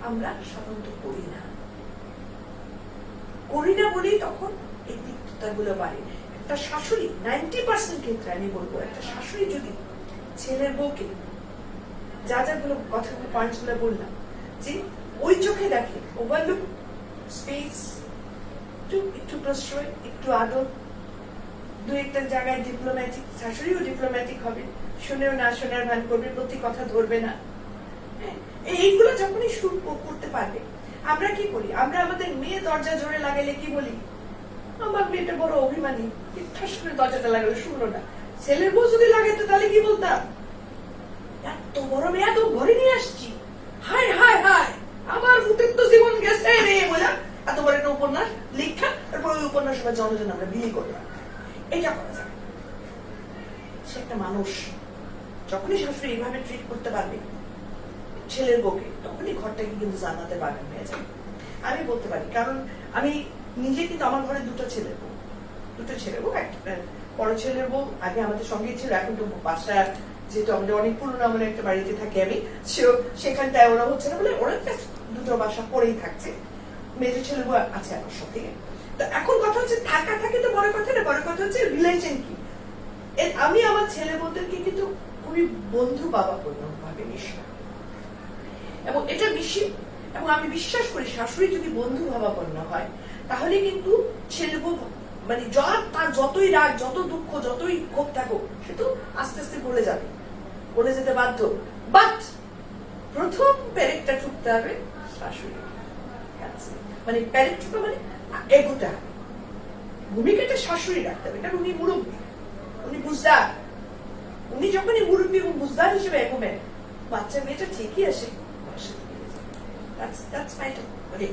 আমরা সাধারণত করি না বলেই তখন এই তিক্ততাগুলো বাড়ে। একটা শাশুড়ি 90% ক্ষেত্রে আমি বলবো, একটা শাশুড়ি যদি ছেলের বউকে যা যাগুলো কথাগুলো পয়েন্টস গুলো বললাম, যে ওই চোখে দেখে, ওভারলুক স্পেস, একটু প্রশ্রয়, একটু আদর, দু একটা জায়গায় ডিপ্লোম্যাটিক, শাশুড়িও ডিপ্লোম্যাটিক হবে, শুনেও না শোনার ভান করবে, প্রতি কথা ধরবে না, এইগুলো যখনই শুরু করতে পারবে। আমরা কি করি, আমরা আমাদের মেয়ে দরজা জোরে লাগাইলে কি বলি, আমার মেয়েটা বড় অভিমানী, ঠাস করে দরজাটা লাগালে শুনলো না। ছেলের বউ যদি লাগাইতো তাহলে কি বলতাম, এত বড় মেয়ে তো ঘরে নিয়ে আসছি, হায় হায় হায় আমার ভূতের তো জীবন গেছে রে বলে এত বড় একটা উপন্যাস লিখা, তারপর ওই উপন্যাস জনজন আমরা বিয়ে করলাম। এটা করা যাবে। সে একটা মানুষ, যখনই শাশুড়ি এইভাবে ট্রিট করতে পারবে ছেলের বউকে, তখনই ঘরটাকে কিন্তু জানাতে পারবেন হয়ে যাবে। আমি বলতে পারি, কারণ আমি নিজে কিন্তু আমার ঘরে দুটো ছেলের বউ, একটা বড় ছেলের বউ আগে আমাদের সঙ্গেই ছিল, এখন তো বাসা যেহেতু আমাদের অনেক পুরোনো আমলে একটা বাড়িতে থাকি আমি, সেখানটায় ওরা হচ্ছে না বলে ওরা দুটো বাসা পরেই থাকছে, মেজর ছেলের বউ আছে আমার সাথে। তো এখন কথা হচ্ছে থাকা থাকে তো বড় কথা না, বড় কথা হচ্ছে রিলেশন কি। আমি আমার ছেলে বউদেরকে কিন্তু খুবই বন্ধু বাবা ভাবে মিশি, এবং এটা মিশি, এবং আমি বিশ্বাস করি শাশুড়ি যদি বন্ধু ভাবাপন্ন হয় তাহলে কিন্তু ছেলে বউ মানে তার যতই রাগ, যত দুঃখ, যতই ক্ষোভ থাকুক, সে তো আস্তে আস্তে বলে যেতে বাধ্য। বাট প্রথম প্যারেকটা ঠুকতে হবে শাশুড়ি, মানে প্যারেক ঠুকা মানে এগোতে হবে, ভূমিকাটা শাশুড়ি রাখতে হবে, কারণ উনি মুরব্বী, উনি বুঝদার, উনি যখনই মুরব্বী এবং বুঝদার হিসেবে এগোবেন, বাচ্চা মেয়েটা ঠিকই আসে। মানে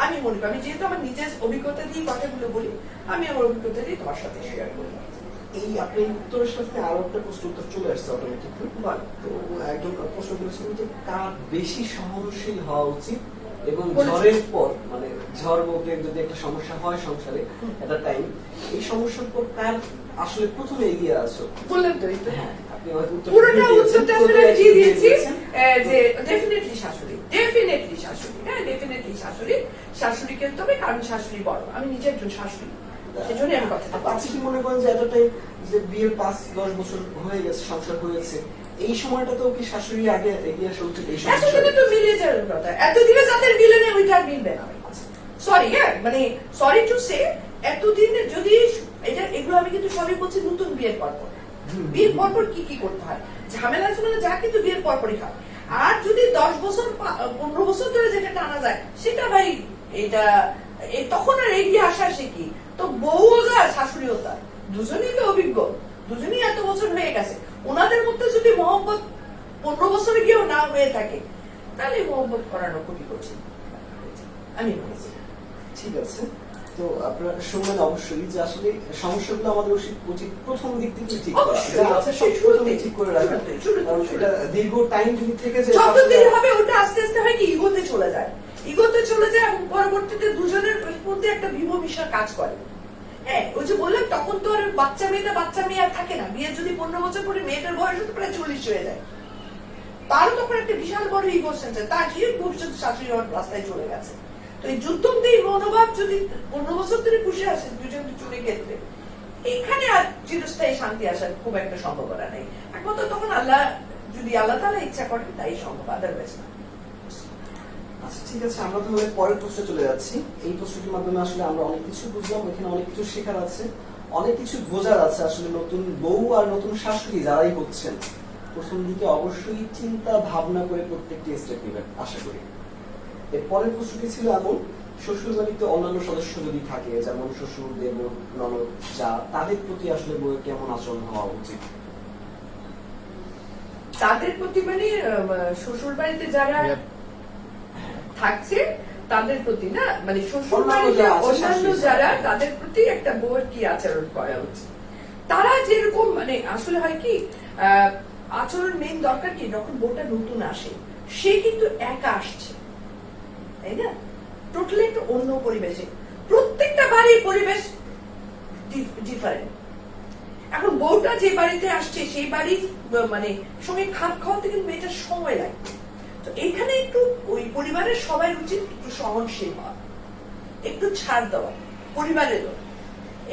আমি মনে করি, আমি যেহেতু আমার নিজের অভিজ্ঞতা দিয়ে কথাগুলো বলি, আমি আমার অভিজ্ঞতা দিয়ে তোমার সাথে শেয়ার করি। এই আপনি উত্তরের সাথে আরো একটা প্রশ্ন উত্তর চলে আসছে অটোমেটিকলি। তো একজন প্রশ্ন করেছিলেন যে কার বেশি সহনশীল হওয়া উচিত, এবং ঝড়ের পর, মানে ঝড় বলতে যদি একটা সমস্যা হয় সংসারে একটা টাইম, এই সমস্যার পর কার আসলে প্রথমে এগিয়ে আসো? বললেন তো, হ্যাঁ, আপনি পুরোটা উত্তরটা আসলে দিয়ে দিয়েছি, যে ডেফিনেটলি শাশুড়ি, ডেফিনেটলি শাশুড়ি, হ্যাঁ ডেফিনেটলি শাশুড়িকে তবে, কারণ শাশুড়ি বড়, আমি নিজে একজন শাশুড়ি, সেজন্য আমি কথাটা আপনি কি মনে করেন যে এত টাইম, যে বিয়ের 5-10 বছর হয়ে গেছে, সংসার হয়েছে, এই সময়টাতেও কি শাশুড়ি আগে এগিয়ে আসা উচিত? এতদিনে তো মিলে যাওয়ার কথা, এতদিনে যাদের মিলে নেই ওইটা মিলবে না। সরি, হ্যাঁ মানে সরি টু সে, এতদিনে যদি এগুলো আমি কিন্তু সবই বলছি নতুন বিয়ের পরপর। বিয়ের পরপর কি করতে হয়, ঝামেলা ঝামেলা যা কিন্তু বিয়ের পরপরই হয়। আর যদি 10 বছর 15 বছর ধরে যেটা টানা যায়, সেটা ভাই এটা তখন আর এগিয়ে আসা সে কি, তো বউও যায় শাশুড়িও তার, দুজনেই তো অভিজ্ঞ, দুজনেই এত বছর হয়ে গেছে। ওনাদের মধ্যে যদি মহব্বত 15 বছরে গিয়েও না হয়ে থাকে, তাহলে মহব্বত করানো খুবই কঠিন আমি বলছি। ঠিক আছে, তো আপনারা শুনলেন অবশ্যই যে আসলে সমস্যাগুলো আমাদের উচিত প্রথম দিক থেকে ঠিক করা, ঠিক করে রাখা, কারণ এটা দীর্ঘ টাইম যদি থেকে যায়, যতদিন হবে ওটা আস্তে আস্তে হয় কি ইগোতে চলে যায়, এবং পরবর্তীতে দুজনের মধ্যে একটা বিভীষিকা কাজ করে। হ্যাঁ, ওই যে বললাম তখন তো আর বাচ্চা মেয়ে আর থাকে না, বিয়ের যদি 15 বছর পরে মেয়েটার বয়স তো প্রায় 40 হয়ে যায়, তারও তখন একটা বিশাল বড় ইগো সেন্স, তার হিউজ ভবিষ্যৎ শাশুড়ি হওয়ার রাস্তায় চলে গেছে। তো এই যুদ্ধমদের মনোভাব যদি 15 বছর ধরে পুষে আসে দুজন দুজনের ক্ষেত্রে, এখানে আর চিরস্থায়ী শান্তি আসার খুব একটা সম্ভাবনা নেই। একমাত্র তখন আল্লাহ তাআলা ইচ্ছা করেন তাই সম্ভব, আদারওয়াইজ না। আচ্ছা ঠিক আছে, আমরা তাহলে পরের প্রশ্নে চলে যাচ্ছি। এই প্রশ্নটির মাধ্যমে আসলে আমরা অনেক কিছু বুঝলাম, এখানে অনেক কিছু শেখার আছে, অনেক কিছু বোঝার আছে। আসলে নতুন বউ আর নতুন শাশুড়ি যারাই হচ্ছেন, প্রথম দিকে অবশ্যই চিন্তা ভাবনা করে প্রত্যেকটি স্টেপ নেবেন আশা করি। এর পরের প্রশ্নটি ছিল এমন, শ্বশুর বাড়িতে অন্যান্য সদস্য যদি থাকে, যেমন শ্বশুর, দেবর, ননদ, যা, তাদের প্রতি আসলে বউয়ের কেমন আচরণ হওয়া উচিত? তাদের প্রতি মানে শ্বশুর বাড়িতে যারা থাকছে তাদের প্রতি না, মানে শ্বশুর বাড়িতে অন্যান্য যারা, তাদের প্রতি একটা বউয়ের কি আচরণ করা উচিত। তারা যেরকম মানে আসলে হয় কি আচরণ মেইন দরকার কি, যখন বউটা নতুন আসে সে কিন্তু একা আসছে, তাই না, টোটালি একটা অন্য পরিবেশে, প্রত্যেকটা বাড়ির পরিবেশ ডিফারেন্ট। এখন বউটা যে বাড়িতে আসছে সেই বাড়ির মানে সঙ্গে খাপ খাওয়াতে কিন্তু মেয়েটার সময় লাগবে। তো এইখানে একটু ওই পরিবারের সবাই উচিত একটু সহনশীল হওয়া, একটু ছাড় দেওয়া পরিবারেরও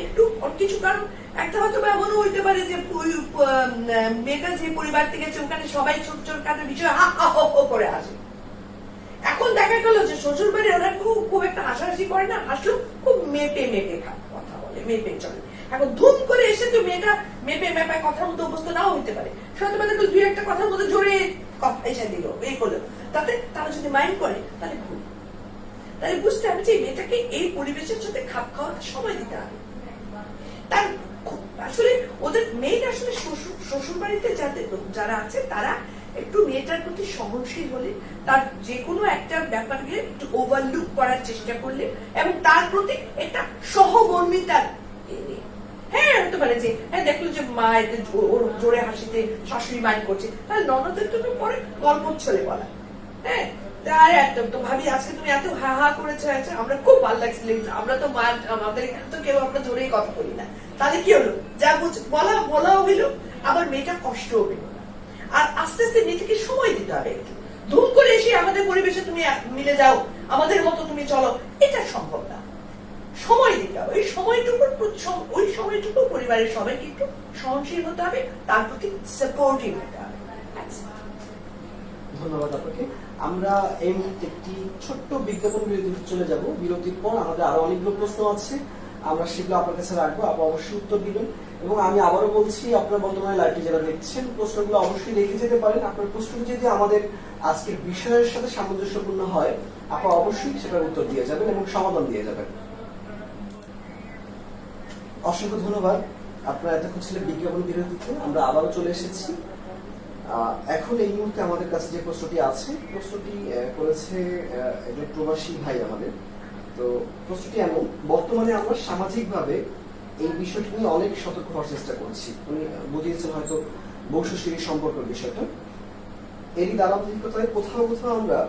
একটু কিছু। কারণ একটা হয়তো এমনও হইতে পারে যে মেয়েটা যে পরিবার থেকে গেছে ওখানে সবাই ছোট ছোট কাজের বিষয়ে হা হা হো করে আসে। এখন দেখা গেল যে শ্বশুর বাড়ি ওরা খুব একটা হাসাহাসি করে না, হাসলেও খুব মেপে মেপে কথা বলে, মেপে চলে। এখন ধুম করে এসে তো মেয়েটা মেপে মেপায় কথার মতো অবস্থা নাও হইতে পারে, সত্যি কথা দুই একটা কথার মধ্যে জোরে কথা এসে দিল এই করলো, তাতে তারা যদি মাইন্ড করে তাহলে ভুল। তাহলে বুঝতে হবে যে মেয়েটাকে এই পরিবেশের সাথে খাপ খাওয়াতে সময় দিতে হবে। তার আসলে ওদের মেয়েটা আসলে শ্বশুর বাড়িতে যারা আছে তারা একটু মেয়েটার প্রতি সহনশীল হলে, তার যে কোনো একটা ব্যাপারকে একটু ওভারলুক করার চেষ্টা করলে এবং তার প্রতি একটা সহমর্মিতার হ্যাঁ হতে পারে যে হ্যাঁ দেখলো যে মা এতে জোরে হাসিতে শাশুড়ি মাইন্ড করছে, তাহলে ননদের তো পরে গল্প ছলে বলা, হ্যাঁ একদম তো ভাবি আজকে তুমি এত হা হা করেছো, আমরা খুব ভালো লাগছিল, আমরা তো মা আমাদের এখানে তো কেউ আমরা জোরেই কথা বলি না। তাহলে কি হলো, যা বলাও হইলো, আবার মেয়েটা কষ্টও পেল না। আর আস্তে আস্তে মেয়েটাকে সময় দিতে হবে একটু। ধুম করে এসে আমাদের পরিবেশে তুমি মিলে যাও, আমাদের মতো তুমি চলো, এটা সম্ভব না। সময় দিতে হবে, ওই সময়টুকু পরিবারের সবাইকে একটু সহনশীল হতে হবে, তার প্রতি সাপোর্টিভ হতে হবে। ধন্যবাদ আপনাকে। আমরা এই মুহূর্তে একটি ছোট্ট বিজ্ঞাপন বিরতিতে চলে যাব। বিরতির পর আমাদের আরো অনেকগুলো প্রশ্ন আছে, আমরা সেগুলো আপনার কাছে রাখবো, আপনি অবশ্যই উত্তর দিবেন। এবং আমি আবারও বলছি, আপনার বর্তমানে লাইভটি যারা দেখছেন প্রশ্নগুলো অবশ্যই লিখে যেতে পারেন। আপনার প্রশ্নটি যদি আমাদের আজকের বিষয়ের সাথে সামঞ্জস্যপূর্ণ হয় আপনি অবশ্যই সেটার উত্তর দিয়ে যাবেন এবং সমাধান দিয়ে যাবেন। অসংখ্য ধন্যবাদ। আপনারা এতক্ষণ ছিলেন বিজ্ঞাপন বিরতিতে, আমরা আবারও চলে এসেছি। এখন এই মুহূর্তে আমাদের কাছে যে প্রশ্নটি আছে, প্রশ্নটি করেছে একজন প্রবাসী ভাই আমাদের। তো প্রশ্নটি এমন, বর্তমানে আমরা সামাজিকভাবে এই বিষয়টি নিয়ে অনেক সতর্ক হওয়ার চেষ্টা করছি। উনি বুঝিয়েছেন হয়তো বউ শ্বশুরের সম্পর্কের বিষয়টা। এরই ধারাবাহিকতায় কোথাও কোথাও আমরা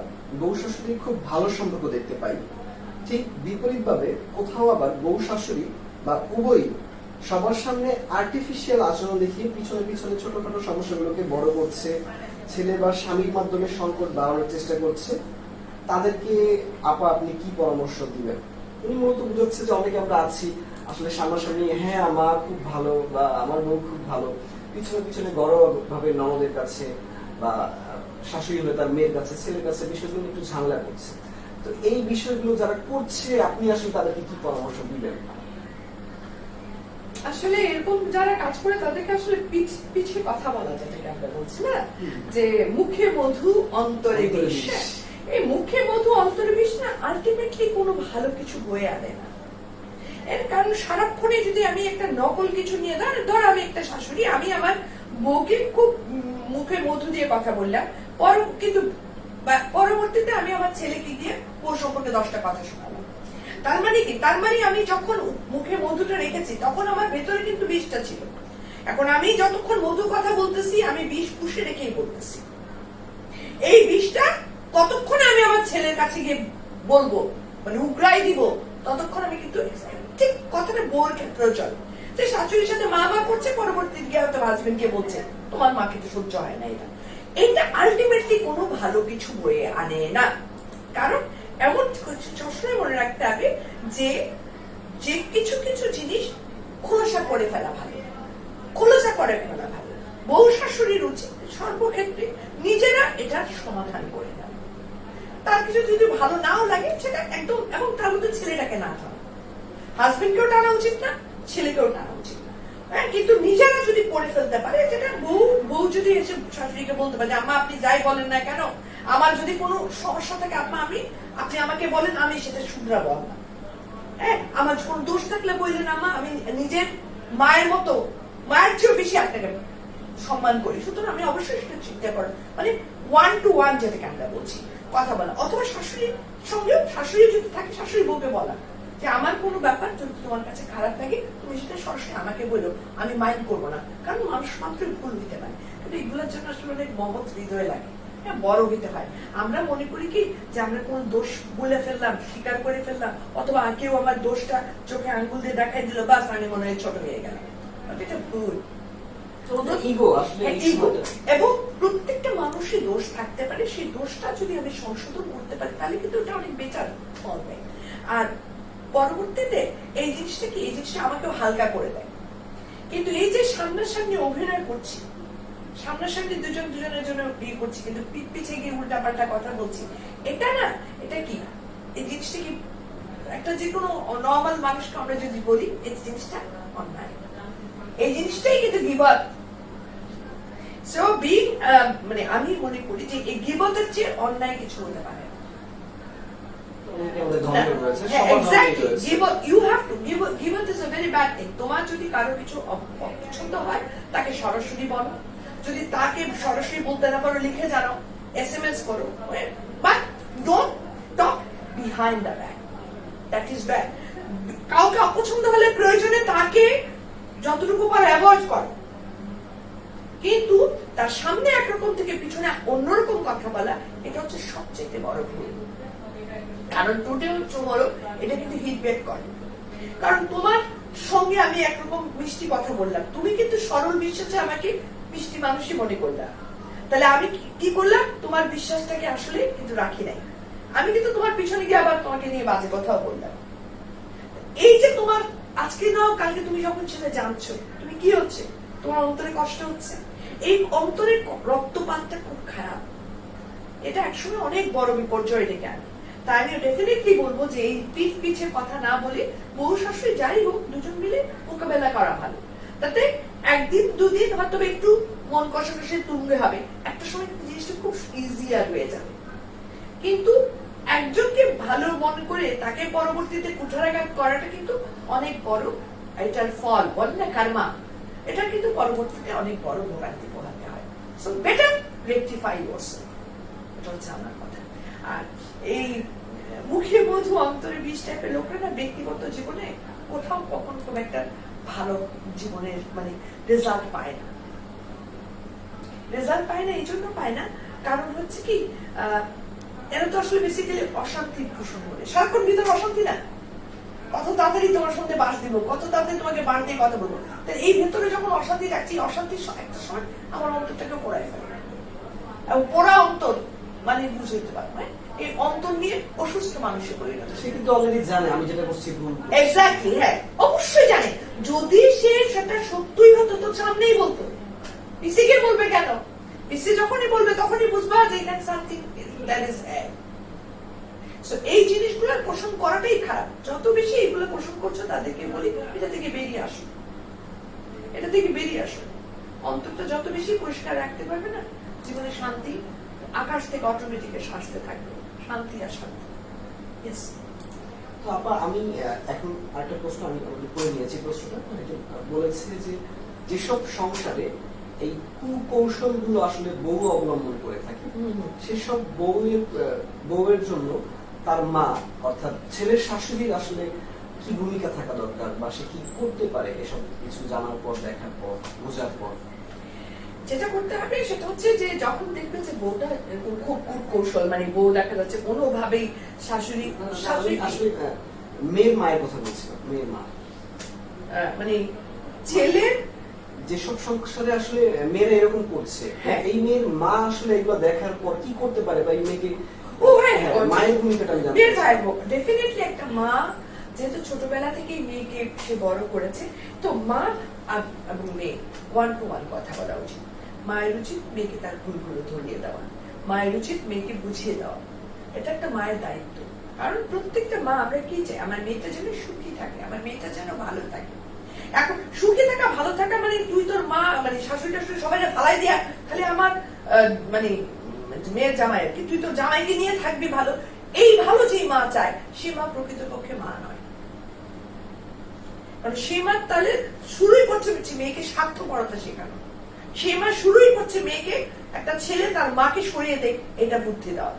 বউ শাশুড়ির খুব ভালো সম্পর্ক দেখতে পাই, ঠিক বিপরীতভাবে কোথাও আবার বউ শাশুড়ি বা উভয়ই সবার সামনে আর্টিফিশিয়াল আচরণ দেখিয়ে পিছনে পিছনে ছোটখাটো সমস্যাগুলোকে বড় করছে, ছেলে বা স্বামীর মাধ্যমে সংকট বাড়ানোর চেষ্টা করছে। তাদেরকে আপনি কি পরামর্শ দিবেন? উনি মূলত বুঝাচ্ছে যে অনেকে আমরা আছি আসলে সামনাসামনি হ্যাঁ আমার খুব ভালো বা আমার বউ খুব ভালো, পিছনে পিছনে ঘরোয়া ভাবে ননদের কাছে বা শাশুড়ি হলে তার মেয়ের কাছে ছেলের কাছে বিষয়গুলো একটু ঝামেলা করছে। তো এই বিষয়গুলো যারা করছে আপনি আসলে তাদেরকে কি পরামর্শ দিবেন? আসলে এরকম যারা কাজ করে তাদেরকে আসলে পিছে কথা বলা, যেটাকে আমরা বলছি না যে মুখে মধু অন্তরে বিষ। এই মুখে মধু অন্তরে বিষ না আলটিমেটলি কোনো ভালো কিছু বয়ে আনে না। এর কারণ সারাক্ষণে যদি আমি একটা নকল কিছু নিয়ে ধর আমি একটা শাশুড়ি, আমি আমার বউকে খুব মুখে মধু দিয়ে কথা বললাম, কিন্তু পরবর্তীতে আমি আমার ছেলেকে দিয়ে ওর সম্পর্কে 10টা কথা শোনালাম। তার মানে কি? তার মানে আমি যখন মুখে মধুটা রেখেছি তখন আমার ভেতরে কিন্তু বিষটা ছিল। এখন আমি যতক্ষণ মধু কথা বলতেছি আমি বিষ পুষে রেখেই বলতেছি। এই বিষটা কতক্ষণে আমি আমার ছেলের কাছে গিয়ে বলবো, মানে উগরাই দিব, ততক্ষণ আমি কিন্তু ঠিক কথাটা বউর ক্ষেত্রেও চলে যে শাশুড়ির সাথে মা করছে, পরবর্তী গিয়ে হয়তো হাজবেন্ডকে বলছে তোমার মাকে তো সহ্য হয় না। এটা আলটিমেটলি কোনো ভালো কিছু বয়ে আনে না। কারণ এমন সবসময় মনে রাখতে হবে যে যে কিছু কিছু জিনিস খোলাসা করে ফেলা ভালো, খোলাসা করে ফেলা ভালো। বউ শাশুড়ির উচিত সর্বক্ষেত্রে নিজেরা এটার সমাধান করে দেয়। তার কিছু যদি ভালো নাও লাগে সেটা একদম, এবং তার মধ্যে ছেলেটাকে না টানা, হাজবেন্ডকেও টানা উচিত না, ছেলেকেও টানা উচিত না। হ্যাঁ, কিন্তু নিজেরা যদি করে ফেলতে পারে, যেটা বউ যদি এসে শাশুড়িকে বলতে পারে আম্মা আপনি যাই বলেন না কেন, আমার যদি কোনো সমস্যা থাকে আপনি আমাকে বলেন, আমি সেটা শুধরাবো। না হ্যাঁ, আমার কোন দোষ থাকলে বললেন আম্মা, আমি নিজের মায়ের মতো, মায়ের চেয়েও বেশি আপনাকে সম্মান করি, সুতরাং আমি অবশ্যই সেটা চিন্তা করি। মানে 1 to 1 যেটাকে আমরা বলছি কথা বলা। অথবা শাশুড়ির সঙ্গেও, শাশুড়ি যদি থাকে শাশুড়ি বউকে বলা যে আমার কোনো ব্যাপার যদি তোমার কাছে খারাপ লাগে তুমি সেটা সরাসরি আমাকে বলো, আমি মাইন্ড করবো না। কারণ মানুষ মাত্রই ভুল দিতে পারে, কিন্তু এগুলোর জন্য আসলে অনেক মহৎ হৃদয় লাগে, হ্যাঁ বড় হইতে হয়। আমরা মনে করি কি যে আমরা কোন দোষ বলে ফেললাম, স্বীকার করে ফেললাম, অথবা কেউ আমার দোষটা চোখে আঙ্গুল দিয়ে দেখাই দিল, বাস আমি মনে হয় ছোট হয়ে গেলাম। বাট এটা ভুল। ইগো আসলে এই ইগো, সময়টা। এবং প্রত্যেকটা মানুষের দোষ থাকতে পারে, সেই দোষটা যদি আমি সংশোধন করতে পারি তাহলে কিন্তু ওটা অনেক বেটার ফল দেয়। আর পরবর্তীতে এই জিনিসটা কি, এই জিনিসটা আমাকেও হালকা করে দেয়। কিন্তু এই যে সামনাসামনি অভিনয় করছি, সামনাসামনি দুজন দুজনের জন্য বিয়ে করছি, কিন্তু পিঠ পিছে গিয়ে উল্টাপাল্টা কথা বলছি, এটা না, এটা কি, এই জিনিসটা কি, একটা যে কোনো নর্মাল মানুষকে আমরা যদি বলি এই জিনিসটা অন্যায়, এই জিনিসটাই কিন্তু বিবাদ। সো বিং, মানে আমি মনে করি যে এই বিবাদের চেয়ে অন্যায় কিছু হতে পারে না। আমাদের ধর্মে রয়েছে, হ্যাঁ, সবার ধর্মেই exactly. রয়েছে। You have to. Gibbat is a very bad thing. তোমার যদি কারো কিছু অপছন্দ হয় তাকে সরাসরি বলো, যদি তাকে সরাসরি বলতে না পারো লিখে জানাও, SMS করো, but don't talk behind the back, that is bad. কাউকে অপছন্দ হলে প্রয়োজনে তাকে যতটুকু পারো অ্যাভয়েড করো, কিন্তু তার সামনে একরকম থেকে পিছনে অন্যরকম কথা বলা, এটা হচ্ছে সবচেয়ে বড় ভুল। কারণ টুডে টুমরো এটা কিন্তু হিট ব্যাক করে। কারণ তোমার সঙ্গে আমি একরকম মিষ্টি কথা বললাম, তুমি কিন্তু সরল বিশ্বাসে আমাকে মিষ্টি মানুষই মনে করলাম, তাহলে আমি কি করলাম, তোমার বিশ্বাসটাকে আসলে কিন্তু রাখি নাই, আমি কিন্তু তোমার পিছনে গিয়ে আবার তোমাকে নিয়ে বাজে কথাও বললাম। এই যে তোমার আজকে নাও কালকে তুমি যখন সেটা জানছো, তুমি কি হচ্ছে, তোমার অন্তরে কষ্ট হচ্ছে, এই অন্তরের রক্তপাতটা খুব খারাপ, এটা একসময় অনেক বড় বিপর্যয় ডেকে আনে। তাই আমি ডেফিনেটলি বলবো যে এই পিঠ পিছে কথা না বলে বউ শাশুড়ি যাই হোক দুজন মিলে মোকাবেলা করা ভালো। তাতে একদিন দুদিন হয়তো একটু মন কষাকষি তুঙ্গে হবে, একটা সময় কিন্তু জিনিসটা খুব ইজিয়ার হয়ে যাবে। কিন্তু একজনকে ভালো মনে করে তাকে পরবর্তীতে কুঠারাঘাত করাটা কিন্তু অনেক বড়, এটার ফল বলে না কার্মা, এটা কিন্তু পরবর্তীতে অনেক বড় ভোগান্তি পোহাতে হয়। সো বেটার রেকটিফাই ইয়োরসেলফ, এটা হচ্ছে আমার কথা। আর এই মুখে মধু অন্তরে বিষ টাইপের লোকরা না ব্যক্তিগত জীবনে কোথাও কখন কোন একটা ভালো জীবনের মানে রেজাল্ট পায় না। রেজাল্ট পায় না এই জন্য পায় না, কারণ হচ্ছে কি, এরা তো আসলে বেসিক্যালি অশান্তি পোষণ করে, সারাক্ষণ ভিতরে অশান্তি না, কত তাড়াতাড়ি তোমার সঙ্গে বাস দিব, কত তাড়াতাড়ি তোমাকে বাড়ি দিয়ে কথা বলবো, এই ভেতরে যখন অশান্তি রাখছি, অশান্তির একটা সময় আমার অন্তরটাকে পোড়ায় ফেলে, এবং পোড়া অন্তর মানে বুঝতে পারবো, এই অন্তর নিয়ে অসুস্থ মানুষের পরিণত। সে কিন্তু অলরেডি জানে আমি যেটা করছি ভুল। এক্স্যাক্টলি, হ্যাঁ অবশ্যই জানে, যদি সে সেটা সত্যই হতো তো সামনেই বলতো, পিসিকে বলবে কেন, পিসি যখনই বলবে তখনই বুঝবা যে that something that is bad. So এই জিনিসগুলো পোষণ করাটাই খারাপ, যত বেশি এগুলো পোষণ করছো তাদেরকে বলি এটা থেকে বেরিয়ে আসো, এটা থেকে বেরিয়ে আসো, অন্তরটা যত বেশি পরিষ্কার রাখতে পারবে না, জীবনে শান্তি আকাশ থেকে অটোমেটিক আসতে থাকবে, শান্তি আর শান্তি। ইয়েস। তো আপা আমি এখন আরেকটা প্রশ্ন আমি করে নিয়েছি, প্রশ্নটা বলেছে যে যেসব সংসারে এই কুকৌশল গুলো আসলে বউ অবলম্বন করে থাকে, সেসব বউয়ের জন্য তার মা অর্থাৎ ছেলের শাশুড়ির আসলে কি ভূমিকা থাকা দরকার, বা সে কি করতে পারে এসব কিছু জানার পর, দেখার পর, বোঝার পর? যেটা করতে হবে সেটা হচ্ছে যে যখন দেখবে যে বউটা খুব কৌশল, মানে বউ দেখা যাচ্ছে কোনোভাবেই শাশুড়ি আসলে মেয়ের মায়ের কথা বলছিলাম, মেয়ের মা মানে ছেলের যেসব সংসারে আসলে মেয়েরা এরকম করছে, হ্যাঁ, এই মেয়ের মা আসলে এগুলো দেখার পর কি করতে পারে, বা এই মেয়েকে মায়ের ভূমিকাটা আমি জানতে চাই। ডেফিনেটলি একটা মা যেহেতু ছোটবেলা থেকেই মেয়েকে সে বড় করেছে, তো মা এবং মেয়ে ওয়ান টু ওয়ান কথা বলা উচিত। মায়ের উচিত মেয়েকে তার ভুলগুলো ধরিয়ে দেওয়া, মায়ের উচিত মেয়েকে বুঝিয়ে দেওয়া, এটা একটা মায়ের দায়িত্ব। কারণ প্রত্যেকটা মা আমরা কি চাই, আমার মেয়েটা যেন সুখী থাকে, আমার মেয়েটা যেন ভালো থাকে। এখন সুখী থাকা ভালো থাকা মানে তুই তোর মা মানে শাশুড়ি টাশুড়ি সবাই ফালাই দিয়া খালি আমার মানে মেয়ের জামাই আর কি, তুই তোর জামাইকে নিয়ে থাকবি ভালো, এই ভালো যে মা চায় সে মা প্রকৃতপক্ষে মা নয়। কারণ সে মা তাহলে শুরুই করছে মেয়েকে স্বার্থপরতা শেখানো, সে মা শুরুই করছে মেয়েকে একটা ছেলে তার মাকে সরিয়ে দেয় এটা বুদ্ধি দেওয়া,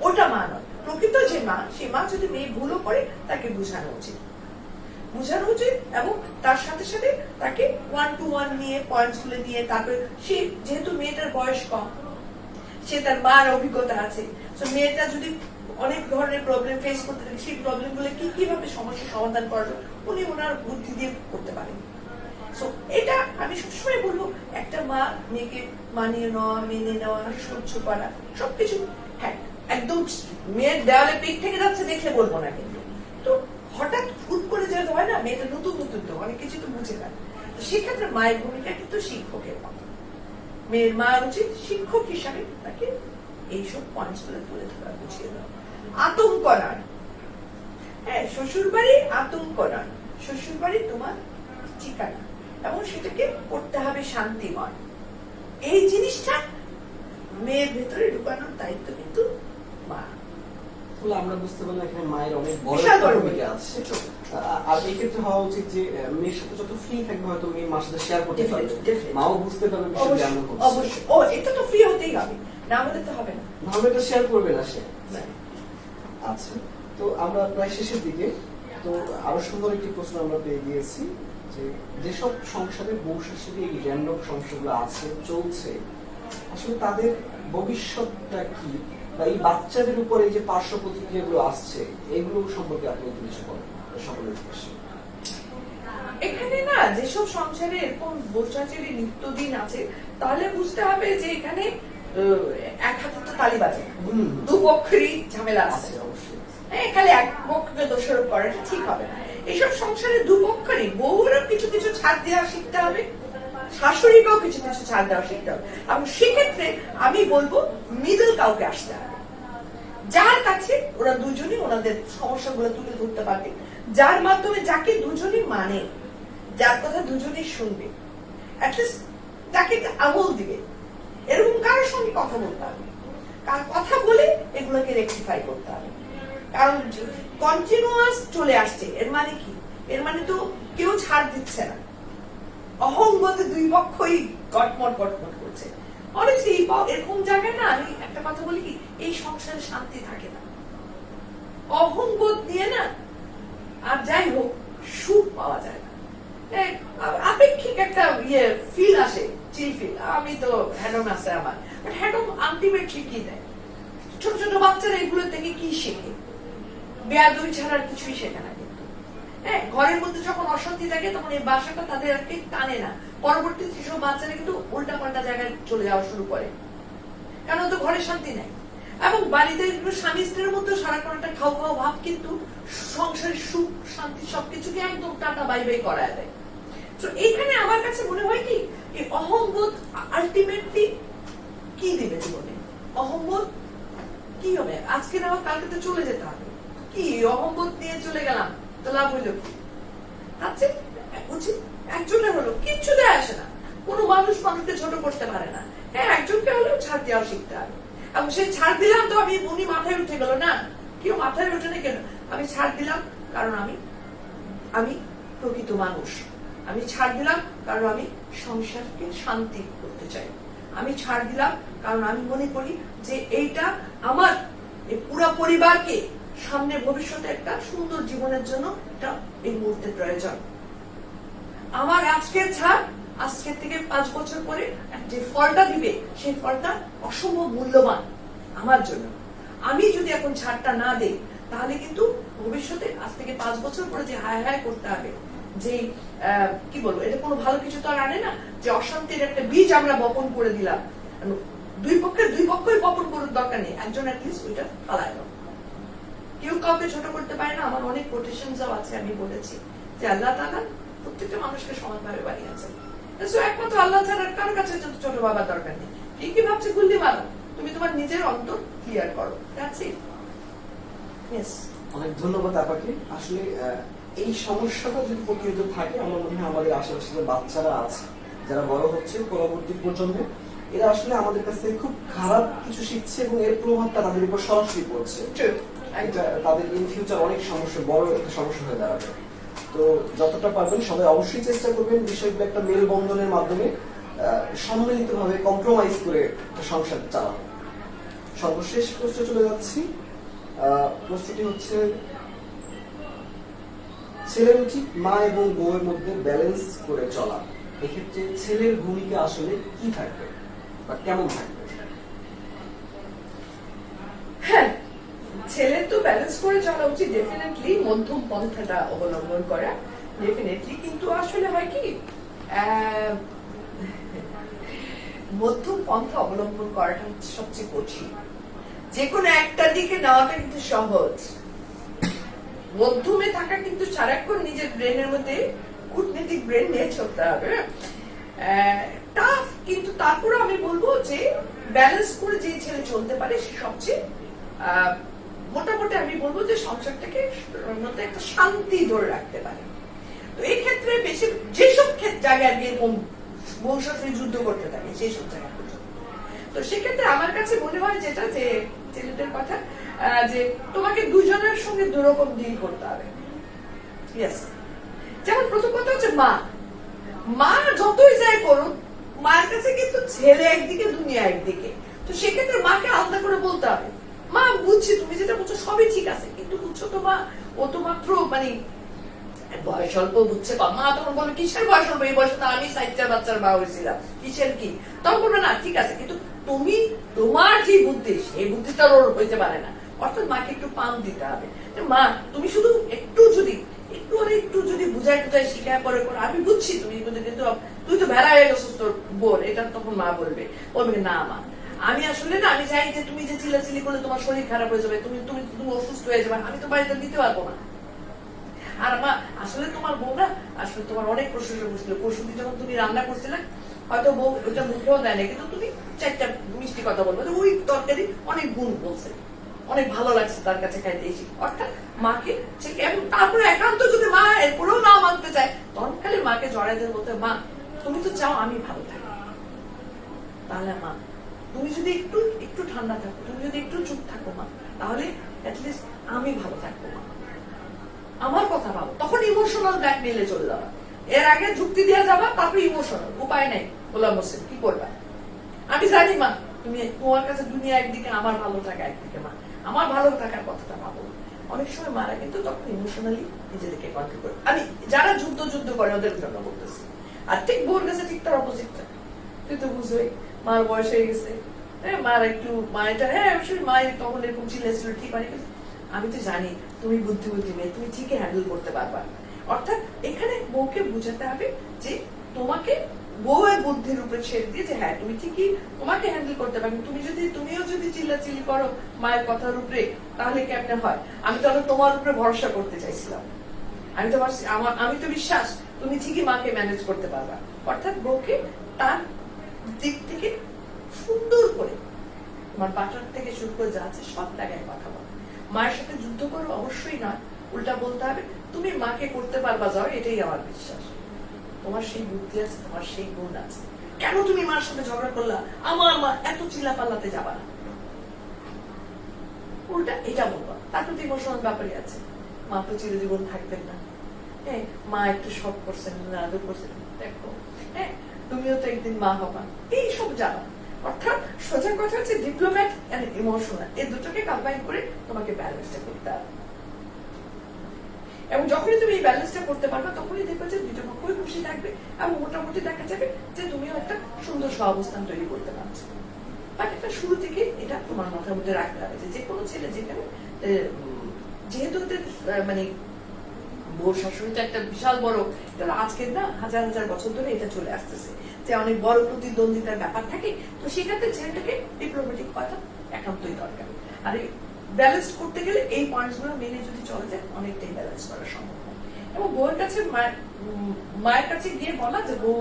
ওটা মা নয়। প্রকৃত যে মা, সে মা যদি মেয়ে ভুলও করে তাকে বোঝানো উচিত, বোঝানো উচিত, এবং তার সাথে সাথে তাকে ওয়ান টু ওয়ান নিয়ে পয়েন্টস গুলো নিয়ে, তারপরে সে যেহেতু মেয়েটার বয়স কম, সে তার মার অভিজ্ঞতা আছে, তো মেয়েটা যদি অনেক ধরনের প্রবলেম ফেস করতে থাকে, সেই প্রবলেম গুলো কিভাবে সমস্যার সমাধান করা যায় উনি ওনার বুদ্ধি দিয়ে করতে পারেন। সো এটা আমি সবসময় বলবো, একটা মা মেয়েকে মানিয়ে নেওয়া, মেনে নেওয়া, সহ্য করা, সবকিছু। হ্যাঁ, একদম মেয়ের দেওয়ালে পিঠ থেকে যাচ্ছে দেখলে বলবো না, কিন্তু তো হঠাৎ হুট করে যেতে হয় না, মেয়েটা নতুন নতুন তো অনেক কিছু তো বুঝে না। সেক্ষেত্রে মায়ের ভূমিকা কিন্তু শিক্ষকের মতো। মেয়ের মা উচিত শিক্ষক হিসাবে তাকে এইসব পয়েন্টস গুলো তুলে ধরা, বুঝিয়ে দেওয়া। আতঙ্ক নয়, হ্যাঁ, শ্বশুর বাড়ি আতঙ্ক নয়, শ্বশুর বাড়ি তোমার ঠিকানা, এবং সেটাকে করতে হবে শান্তিময়। এই জিনিসটা মেয়ের ভেতরে ঢুকানোর দায়িত্ব কিন্তু মা। তাহলে আমরা বুঝতে পারলাম এখানে মায়ের অনেক বড় বিশাল বড় ভূমিকা আছে। আর এই ক্ষেত্রে হওয়া উচিত যে মেয়ের সাথে যত ফ্রি থাকবে, হয়তো মেয়ে মার সাথে শেয়ার করতে পারবে, মাও বুঝতে পারবে বিষয়টা কেমন হচ্ছে। অবশ্যই, ও এটা তো ফ্রি হতেই হবে, না হলে তো হবে না, ভাবে এটা শেয়ার করবে না সে। আচ্ছা, তো আমরা প্রায় শেষের দিকে, তো আরো সুন্দর একটি প্রশ্ন আমরা পেয়ে গিয়েছি যে যেসব সংসারে বউ শাশুড়ি এই র্যান্ডম সমস্যাগুলো আছে, চলছে, আসলে তাদের ভবিষ্যৎটা কি, বা এই বাচ্চাদের উপরে এই যে পার্শ্ব প্রতিক্রিয়াগুলো আসছে, এগুলো সম্পর্কে আপনি কিছু বলেন সকলের উদ্দেশ্যে। এখানে না, যেসব সংসারে এরকম বসাচারি নিত্যদিন আছে, তাহলে বুঝতে হবে যে এখানে এক হাতে তো তালি বাজে, দুপক্ষেরই ঝামেলা আছে। অবশ্যই হ্যাঁ, খালি এক পক্ষকে দোষারোপ করাটা ঠিক হবে না। এইসব সংসারে দুপক্ষেরই, বউরও কিছু কিছু ছাড় দেওয়া শিখতে হবে, শাশুড়িকেও কিছু কিছু ছাড় দেওয়া শিখতে হবে। এবং সেক্ষেত্রে আমি বলবো মিডল কাউকে আসতে হবে, যার কাছে ওরা দুজনই ওনাদের সমস্যাগুলো তুলে ধরতে পারবে, যার মাধ্যমে যাকে দুজনই মানে, যার কথা দুজনই শুনবে, অ্যাটলিস্ট তাকে একটা আমল দিবে। এরকম কারোর সঙ্গে কথা বলতে হবে, কথা বলে এগুলোকে রেকটিফাই করতে হবে। কারণ কন্টিনিউয়াস চলে আসছে, এর মানে কি? এর মানে তো কেউ ছাড় দিচ্ছে না, অহংবোধে দুই পক্ষই কটমট কটমট করছে। অনেস্টলি এরকম জায়গায় না, আমি একটা কথা বলি কি, এই সংসারে শান্তি থাকে না, অহংবোধ নিয়ে না, আর যাই হোক সুখ পাওয়া যায় না। আপেক্ষিক একটা ফিল আসে, চিল ফিল, আমি তো হ্যাডম আছে আমার, বাট হ্যাডম আলটিমেটলি কি দেয়? ছোট ছোট বাচ্চারা এগুলো থেকে কি শেখে? বেয়াদবি ছাড়ার কিছুই শেখে না। কিন্তু হ্যাঁ, ঘরের মধ্যে যখন অশান্তি থাকে, তখন এই বাসাটা তাদেরকে টানে না। পরবর্তী সেসব বাচ্চারা কিন্তু উল্টা পাল্টা জায়গায় চলে যাওয়া শুরু করে, কারণ তো ঘরে শান্তি নাই। এবং বাড়িতে স্বামী স্ত্রীর মধ্যে সারাক্ষণ একটা খাও খাও ভাব, কিন্তু সংসারের সুখ শান্তি সবকিছুকে একদম টাটা বাই বাই করায় দেয়। তো এইখানে আমার কাছে মনে হয় কি, এই অহংবোধ আলটিমেটলি কি দিবে জীবনে? অহংবোধ কি হবে? আজকে না কালকে তো চলে যেতে হবে, কি অহংবোধ নিয়ে চলে গেলাম তো লাভ হইল কি? আচ্ছা, উচিত একজনের হলো কিচ্ছু দেয় আসে না, কোনো মানুষ মানুষকে ছোট করতে পারে না। হ্যাঁ, একজনকে হলেও ছাড় দেওয়া শিখতে হবে। এবং সেই ছাড় দিলাম তো আমি উনি মাথায় উঠে গেল না, কেউ মাথায় ওঠে না কেন? আমি ছাড় দিলাম কারণ আমি প্রকৃত মানুষ, আমি ছাড় দিলাম কারণ আমি সংসারকে শান্তি করতে চাই, আমি ছাড় দিলাম কারণ আমি মনে করি যে এইটা আমার পুরো পরিবারকে সামনে ভবিষ্যতে একটা সুন্দর জীবনের জন্য এটা এই মুহূর্তে প্রয়োজন। আমার আজকের ছাড় আজকের থেকে 5 বছর পরে যে ফলটা দিবে, সেই ফলটা অসম্ভব মূল্যবান আমার জন্য। আমি যদি এখন ছাড়টা না দেই, তাহলে কিন্তু ভবিষ্যতে আজ থেকে 5 বছর পরে যে হায় হায় করতে হবে, যে কি বলবো, এটা কোনো ভালো কিছু তো আর আনে না। যে অশান্তির একটা বীজ আমরা বপন করে দিলাম, দুই পক্ষই বপন করার দরকার নেই, একজন অ্যাটলিস্ট ওইটা ফালায় দাও। কেউ কাউকে ছোট করতে পারে না। আমার অনেক কোটেশনসও আছে, আমি বলেছি যে আল্লাহ তাআলা প্রত্যেকটা মানুষকে সমানভাবে বানিয়েছেন, একমাত্র আল্লাহ ছাড়া কার কাছে ছোট বাবার দরকার নেই। কি ভাবছে গুল্লি মারো, তুমি তোমার নিজের অন্তর ক্লিয়ার করো, দ্যাটস ইট। ইয়েস, অনেক ধন্যবাদ আপনাকে। আসলে এই সমস্যাটা যদি প্রতিনিয়ত থাকে, আমার মনে হয় আমাদের আশেপাশে যে বাচ্চারা আছে, যারা বড় হচ্ছে, পরবর্তী প্রজন্ম, এরা আসলে আমাদের কাছ থেকে খুব খারাপ কিছু শিখছে, এবং এর প্রভাবটা তাদের উপর সরাসরি পড়ছে। এটা তাদের ইন ফিউচার অনেক সমস্যা, বড় একটা সমস্যা হয়ে দাঁড়াবে। তো যতটা পারবেন সবাই অবশ্যই চেষ্টা করবেন বিষয়গুলো একটা মেলবন্ধনের মাধ্যমে সম্মিলিতভাবে কম্প্রোমাইজ করে সংসার চালানো। সর্বশেষ প্রশ্নে চলে যাচ্ছি। প্রশ্নটি হচ্ছে, ছেলের উচিত মা এবং বউয়ের মধ্যে ব্যালেন্স করে চলা, এক্ষেত্রে ছেলের ভূমিকা আসলে কি থাকবে বা কেমন থাকবে? হ্যাঁ, ছেলের তো ব্যালেন্স করে চলা উচিত, ডেফিনেটলি মধ্যম পন্থাটা অবলম্বন করা, ডেফিনেটলি। কিন্তু আসলে হয় কি, মধ্যম পন্থা অবলম্বন করাটা হচ্ছে সবচেয়ে কঠিন। যে কোনো একটা দিকে নেওয়াটা কিন্তু সহজ, মধ্যমে থাকা কিন্তু সারাক্ষণ নিজের ব্রেনের মধ্যে কূটনীতিক ব্রেন নিয়ে চলতে হবে। টাফ, কিন্তু তারপরে আমি বলবো যে ব্যালেন্স করে যে ছেলে চলতে পারে সে সবচেয়ে মোটামুটি আমি বলবো যে সংসারটাকে মধ্যে একটা শান্তি ধরে রাখতে পারে। তো এই ক্ষেত্রে বেশি যেসব জায়গায় আর কি এরকম বউ শাশুড়ি যুদ্ধ করতে থাকে সেই সব জায়গা পর্যন্ত, তো সেক্ষেত্রে আমার কাছে মনে হয় যেটা যে ছেলেদের কথা যে তোমাকে দুজনের সঙ্গে দুরকম ডিল করতে হবে। যেমন প্রথম কথা হচ্ছে মা যতই যাই করুন, মায়ের কাছে কিন্তু ছেলে একদিকে দুনিয়া একদিকে, তো সেক্ষেত্রে মাকে আলাদা করে বলতে হবে, মা বুঝছি তুমি যেটা বলছো সবই ঠিক আছে, কিন্তু বুঝছো তো মা ও তো মাত্র মানে বয়স অল্প, বুঝছে মা তখন বলবে কিসের বয়স অল্প, এই বয়সে তো আমি 60টা বাচ্চার মা হয়েছিলাম, কিসের কি, তখন বলবে না ঠিক আছে, কিন্তু তুমি তোমার যে বুদ্ধি সেই বুদ্ধিটা ওর হইতে পারে না। অর্থাৎ মাকে একটু পাম দিতে হবে, মা তুমি শুধু একটু যদি বুঝাই টুজাই শিখায় পরে আমি বুঝছি তুমি কিন্তু তুই তো ভেড়া হয়ে গেছিস তোর বোন, এটা তখন মা বলবে না মা আমি আসলে না, আমি চাই যে তুমি যে চিল্লাচিল্লি করলে তোমার শরীর খারাপ হয়ে যাবে, তুমি তুমি তুমি অসুস্থ হয়ে যাবে, আমি তো বাড়িতে দিতে পারবো না। আর মা আসলে তোমার বউ না, আসলে তোমার অনেক প্রশংসা করছিল, পরশুদিন যখন তুমি রান্না করছিলে হয়তো বউ ওটা মুখেও দেয় না, কিন্তু তুমি 4টা মিষ্টি কথা বলবো, ওই তরকারি অনেক গুণ বলছে, অনেক ভালো লাগছে তার কাছে খাইতে এসে। অর্থাৎ মাকে তারপরে একান্ত যদি মা এরপরেও না মানতে চায়, তখন খালি মাকে জড়াই দিয়ে বলতে, মা তুমি তো চাও আমি ভালো থাকি, তাহলে মা তুমি যদি একটু ঠান্ডা থাকো, তুমি যদি একটু চুপ থাকো মা, তাহলে অ্যাটলিস্ট আমি ভালো থাকবো মা, আমার কথা ভাবো। তখন ইমোশনাল ব্ল্যাকমেইলে চলে যাবা, এর আগে যুক্তি দেওয়া যাবা, তারপরে ইমোশনাল, উপায় নাই গোলাম হোসেন কি করবা, আমি জানি মা তুমি তোমার কাছে দুনিয়া একদিকে, আমার ভালো থাকা একদিকে, মা আমার ভালো থাকার কথাটা ভাবো। অনেক সময় মারা কিন্তু তখন ইমোশনালি নিজেদেরকে কন্ট্রোল করে, আমি যারা যুদ্ধ করে ওদের জন্য বলতেছি। আর ঠিক বোর কাছে ঠিক তার অপোজিটটা, তুই তো বুঝবই মার বয়স হয়ে গেছে, মার একটু মায়েটা মায়ের তখন এরকম চিল্লাছিল ঠিক মানে, আমি তো জানি তুমি বুদ্ধিমতী মেয়ে, তুমি ঠিকই হ্যান্ডেল করতে পারবা। অর্থাৎ এখানে বউকে বুঝাতে হবে যে তোমাকে বউয়ের বুদ্ধির উপরে ছেড়ে দিয়ে যে হ্যাঁ তুমি ঠিকই তোমাকে হ্যান্ডেল করতে পারবে, তুমিও যদি চিল্লাচিল্লি করো মায়ের কথার উপরে, তাহলে কেমনে হয়, আমি তো তোমার উপরে ভরসা করতে চাইছিলাম, আমি তো বিশ্বাস তুমি ঠিকই মাকে ম্যানেজ করতে পারবা। অর্থাৎ বউকে তার দিক থেকে সুন্দর করে তোমার বাটার থেকে শুরু করে যা আছে সব জায়গায় কথা বলো। মায়ের সাথে যুদ্ধ করো অবশ্যই নয়, উল্টা বলতে হবে তুমি মাকে করতে পারবা, যাও এটাই আমার বিশ্বাস, তোমার সেই বুদ্ধি আছে, তোমার সেই গুণ আছে, কেন তুমি মার সাথে ঝগড়া করলা, আমার মা এত চিল্লা পাল্লাতে যাবা না, উল্টা এটা বলবা। তারপর তো ইমোশনাল ব্যাপারই আছে, মা তো চিরজীবন থাকবেন না, হ্যাঁ মা একটু শখ করছেন, আদর করছেন, দেখো হ্যাঁ তুমিও তো একদিন মা হবা, এইসব জানা। অর্থাৎ সোজা কথা হচ্ছে ডিপ্লোম্যাট এন্ড ইমোশনাল, এই দুটোকে কম্বাইন করে তোমাকে ব্যালেন্সটা করতে হবে। এবং যখনই তুমি এই ব্যালেন্সটা করতে পারবে, তখনই দেখবে যে দুটো পক্ষই খুশি থাকবে, এবং মোটামুটি দেখা যাবে যে তুমিও একটা সুন্দর সহাবস্থান তৈরি করতে পারছো। বাট এটা শুরু থেকে এটা তোমার মাথার মধ্যে রাখতে হবে যে কোনো ছেলে যেখানে যেহেতু মানে বউর শাশুড়িটা একটা বিশাল বড়, এটা আজকের না হাজার হাজার বছর ধরে এটা চলে আসতেছে যে অনেক বড় প্রতিদ্বন্দ্বিতার ব্যাপার থাকে, তো সেক্ষেত্রে ছেলেটাকে ডিপ্লোম্যাটিক কথা একান্তই দরকার। আর ব্যালেন্স করতে গেলে এই পয়েন্টস গুলো মেনে যদি চলে যায় অনেকটাই ব্যালেন্স করা সম্ভব হয়। এবং বউয়ের কাছে মায়ের কাছে গিয়ে বলা যে বউ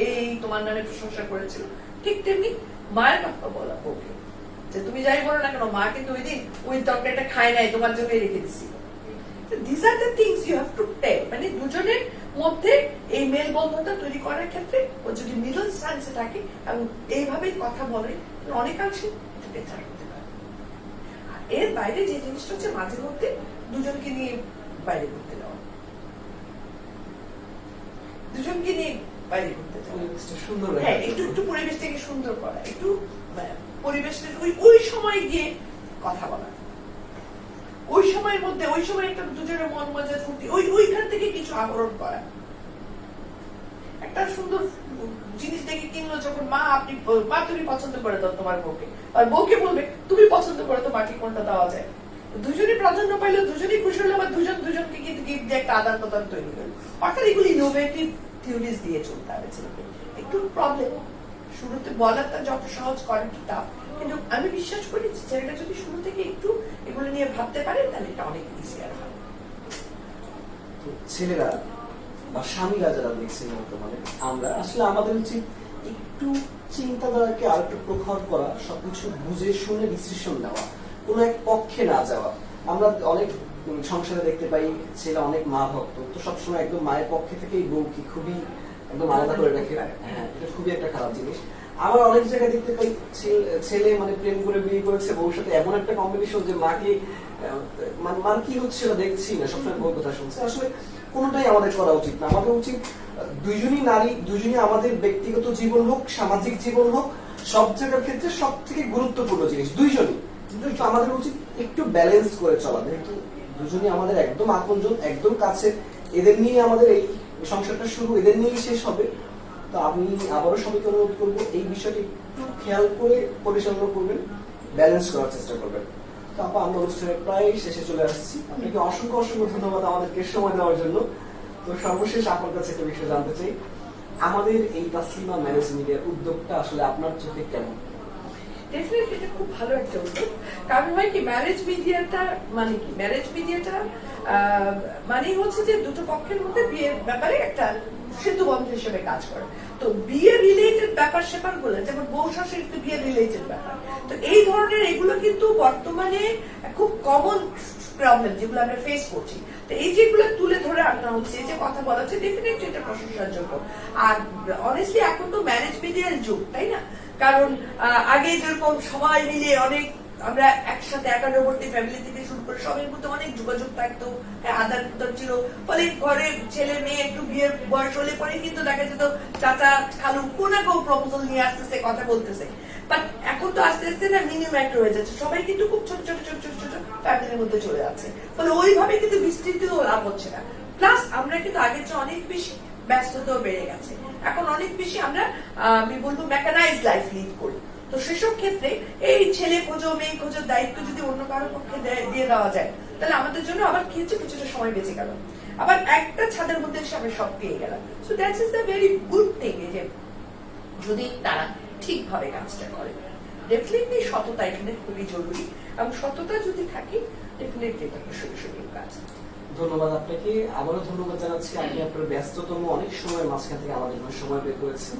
এই তোমার নামে প্রশংসা করেছিল, ঠিক তেমনি মায়ের কথা বলা বউকে যে তুমি যাই বলো না কেন মা কিন্তু ওই দিন ওই তরকারিটা খায় নাই, তোমার জন্য রেখে দিছিল। These are the things you have to tell, মানে দুজনের মধ্যে এই মেলবন্ধনটা তৈরি করার ক্ষেত্রে ও যদি মিডল স্ট্যান্সে থাকে এবং এইভাবেই কথা বলে, অনেকাংশে এটা বেটার হতে পারে। আর এর বাইরে যে জিনিসটা হচ্ছে মাঝে মধ্যে দুজনকে নিয়ে বাইরে ঘুরতে যাওয়া, দুজনকে নিয়ে বাইরে ঘুরতে যাওয়া, সুন্দর, হ্যাঁ একটু পরিবেশটাকে সুন্দর করা, একটু পরিবেশটা ওই সময় গিয়ে কথা বলা, ওই সময়ের মধ্যে ওই সময় একটা দুজনের মন মজা ফুর্তি, ওইখান থেকে কিছু আহরণ করা। একটা সুন্দর জিনিস দেখে কিনলো যখন মা তুমি পছন্দ করে দাও তোমার বউকে, আর বউকে বলবে তুমি পছন্দ করে তো মাকে কোনটা দেওয়া যায়, দুজনই প্রাধান্য পাইলো, দুজনই খুশি হলো, বা দুজনকে কিন্তু গিফট দিয়ে একটা আদান প্রদান তৈরি করলো। অর্থাৎ এগুলি ইনোভেটিভ থিওরিজ দিয়ে চলতে হবে ছেলেকে। একটু প্রবলেম শুরুতে বলাটা যত সহজ করাটা টাফ, কিন্তু আমি বিশ্বাস করি যে ছেলেটা যদি শুরু থেকে একটু এগুলো নিয়ে ভাবতে পারে তাহলে এটা অনেক ইজিয়ার হয়। তো ছেলেরা বা স্বামীরা যারা দেখছেন বর্তমানে, আমরা আসলে আমাদের উচিত একটু চিন্তাধারাকে আর একটু প্রখর করা, সবকিছু বুঝে শুনে ডিসিশন নেওয়া, কোনো এক পক্ষে না যাওয়া। আমরা অনেক সংসারে দেখতে পাই ছেলে অনেক মা ভক্ত, তো সবসময় একদম মায়ের পক্ষে থেকেই বউকে খুবই একদম আলাদা করে রাখে। হ্যাঁ, এটা খুবই একটা খারাপ জিনিস। আবার অনেক জায়গায় দেখতে পাই ছেলে মানে প্রেম করে বিয়ে করেছে, বউর সাথে এমন একটা কম্বিনেশন যে মাকে মার কি হচ্ছে সেটা দেখছি না, সবসময় বউর কথা শুনছে। আসলে কোনোটাই আমাদের করা উচিত না। আমাদের উচিত দুইজনই নারী, দুইজনই আমাদের ব্যক্তিগত জীবন হোক, সামাজিক জীবন হোক, সব জায়গার ক্ষেত্রে সব থেকে গুরুত্বপূর্ণ জিনিস দুইজনই। তো আমাদের উচিত একটু ব্যালেন্স করে চলা, যেহেতু দুজনই আমাদের একদম আপনজন, একদম কাছে, এদের নিয়ে আমাদের এই সংসারটা শুরু, এদের নিয়েই শেষ হবে। তো আমি আবারও সবাইকে অনুরোধ করবো এই বিষয়টি একটু খেয়াল করে পরিচালনা করবেন, ব্যালেন্স করার চেষ্টা করবেন। তো আপা, আমরা অনুষ্ঠানের প্রায় শেষে চলে আসছি। আপনাকে অসংখ্য অসংখ্য ধন্যবাদ আমাদেরকে সময় দেওয়ার জন্য। তো সর্বশেষ আপনার কাছে একটা বিষয় জানতে চাই, আমাদের এই তাসলিমা ম্যারেজ মিডিয়ার উদ্যোগটা আসলে আপনার চোখে কেমন? ডেফিনেটলি এটা খুব ভালো একটা উদ্যোগ। কারণ হয় কি, ম্যারেজ মিডিয়াটা মানে কি, ম্যারেজ মিডিয়াটা মানে হচ্ছে যে দুটো পক্ষের মধ্যে বিয়ের ব্যাপারে একটা সেতু বন্ধ হিসেবে কাজ করে। তো বিয়ে রিলেটেড ব্যাপার স্যাপার গুলো, যেমন বউ শাশুড়ি কিন্তু বিয়ে রিলেটেড ব্যাপার, তো এই ধরনের এগুলো কিন্তু বর্তমানে খুব কমন প্রবলেম যেগুলো আমরা ফেস করছি। তো এই যেগুলো তুলে ধরে আনা হচ্ছে, যে কথা বলা হচ্ছে, ডেফিনেটলি এটা প্রশংসার যোগ্য। আর অনেস্টলি এখন তো ম্যারেজ মিডিয়ার যুগ, তাই না? কারণ আগে যেরকম সবাই মিলে অনেক, আমরা একসাথে একান্নবর্তী ফ্যামিলি থেকে শুরু করে সবার মধ্যে অনেক যোগাযোগ থাকতো, আদান প্রদান ছিল, ফলে ঘরে ছেলে মেয়ে একটু বিয়ের বয়স হলে পরে কিন্তু দেখা যেত চাচা খালু কোন কেউ প্রপোজাল নিয়ে আসতেছে, কথা বলতেছে। বাট এখন তো আস্তে আস্তে না মিনিমাম একটা হয়ে যাচ্ছে, সবাই কিন্তু খুব ছোট ছোট ছোট ছোট ছোট ফ্যামিলির মধ্যে চলে যাচ্ছে, ফলে ওইভাবে কিন্তু বিস্তৃত লাভ হচ্ছে না। প্লাস আমরা কিন্তু আগের চেয়ে অনেক বেশি ব্যস্ততাও বেড়ে গেছে, এখন অনেক বেশি আমরা আমি বলবো মেকানাইজ লাইফ লিড করি। তো সেসব ক্ষেত্রে এই ছেলে খোঁজো মেয়ে খোঁজো দায়িত্ব যদি অন্য কারোর পক্ষে দিয়ে দেওয়া যায়, তাহলে আমাদের জন্য আবার কি হচ্ছে, কিছুটা সময় বেঁচে গেল, আবার একটা ছাদের মধ্যে এসে আমরা সব পেয়ে গেলাম। So that is the very good thing, যে যদি তারা ঠিকভাবে কাজটা করে। ডেফিনেটলি সততা এখানে খুবই জরুরি, এবং সততা যদি থাকে ডেফিনেটলি এটা প্রশংসনীয় কাজ। ধন্যবাদ আপনাকে, আবারও ধন্যবাদ জানাচ্ছি। আপনি আপনার ব্যস্ততম অনেক সময় মাঝখান থেকে আমাদের জন্য সময় বের করেছেন।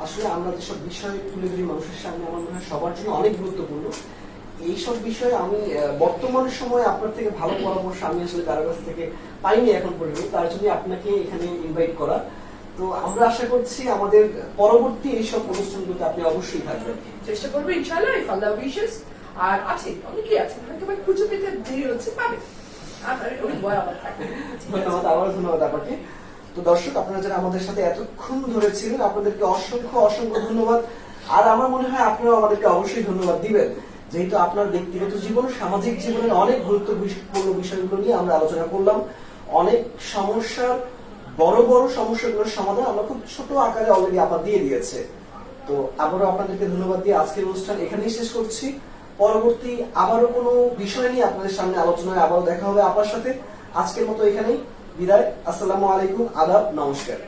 আসলে আমরা যেসব বিষয় তুলে ধরি মানুষের সামনে, আমার মনে হয় সবার জন্য অনেক গুরুত্বপূর্ণ। এইসব বিষয়ে আমি বর্তমান সময়ে আপনার থেকে ভালো পরামর্শ আমি আসলে কারো কাছ থেকে পাইনি এখন পর্যন্ত, তার জন্য আপনাকে এখানে ইনভাইট করা। তো আমরা আশা করছি আমাদের পরবর্তী এইসব অনুষ্ঠানগুলোতে আপনি অবশ্যই থাকবেন। চেষ্টা করবো ইনশাআল্লাহ, ইফ আল্লাহ উইশেস। আর আছে অনেকেই আছে, হয়তো ভাই খুঁজে পেতে দেরি হচ্ছে, পাবে। ধন্যবাদ, আবারও ধন্যবাদ আপনাকে। তো দর্শক, আপনারা যারা আমাদের সাথে এতক্ষণ ধরে ছিলেন, আপনাদেরকে অসংখ্য অসংখ্য ধন্যবাদ। আর আমার মনে হয় আপনারাও আমাদেরকে অবশ্যই ধন্যবাদ দিবেন, যেহেতু আপনার ব্যক্তিগত জীবন, সামাজিক জীবনের অনেক গুরুত্বপূর্ণ বিষয়গুলো নিয়ে আমরা আলোচনা করলাম। অনেক সমস্যার, বড় বড় সমস্যাগুলোর সমাধান আমরা খুব ছোট আকারে অলরেডি আপনার দিয়ে দিয়েছে। তো আবারও আপনাদেরকে ধন্যবাদ দিয়ে আজকের অনুষ্ঠান এখানেই শেষ করছি। পরবর্তী আবারও কোনো বিষয় নিয়ে আপনাদের সামনে আলোচনায় আবারও দেখা হবে আপনার সাথে। আজকের মতো এখানেই বিদায়। আসসালামু আলাইকুম, আদাব, নমস্কার।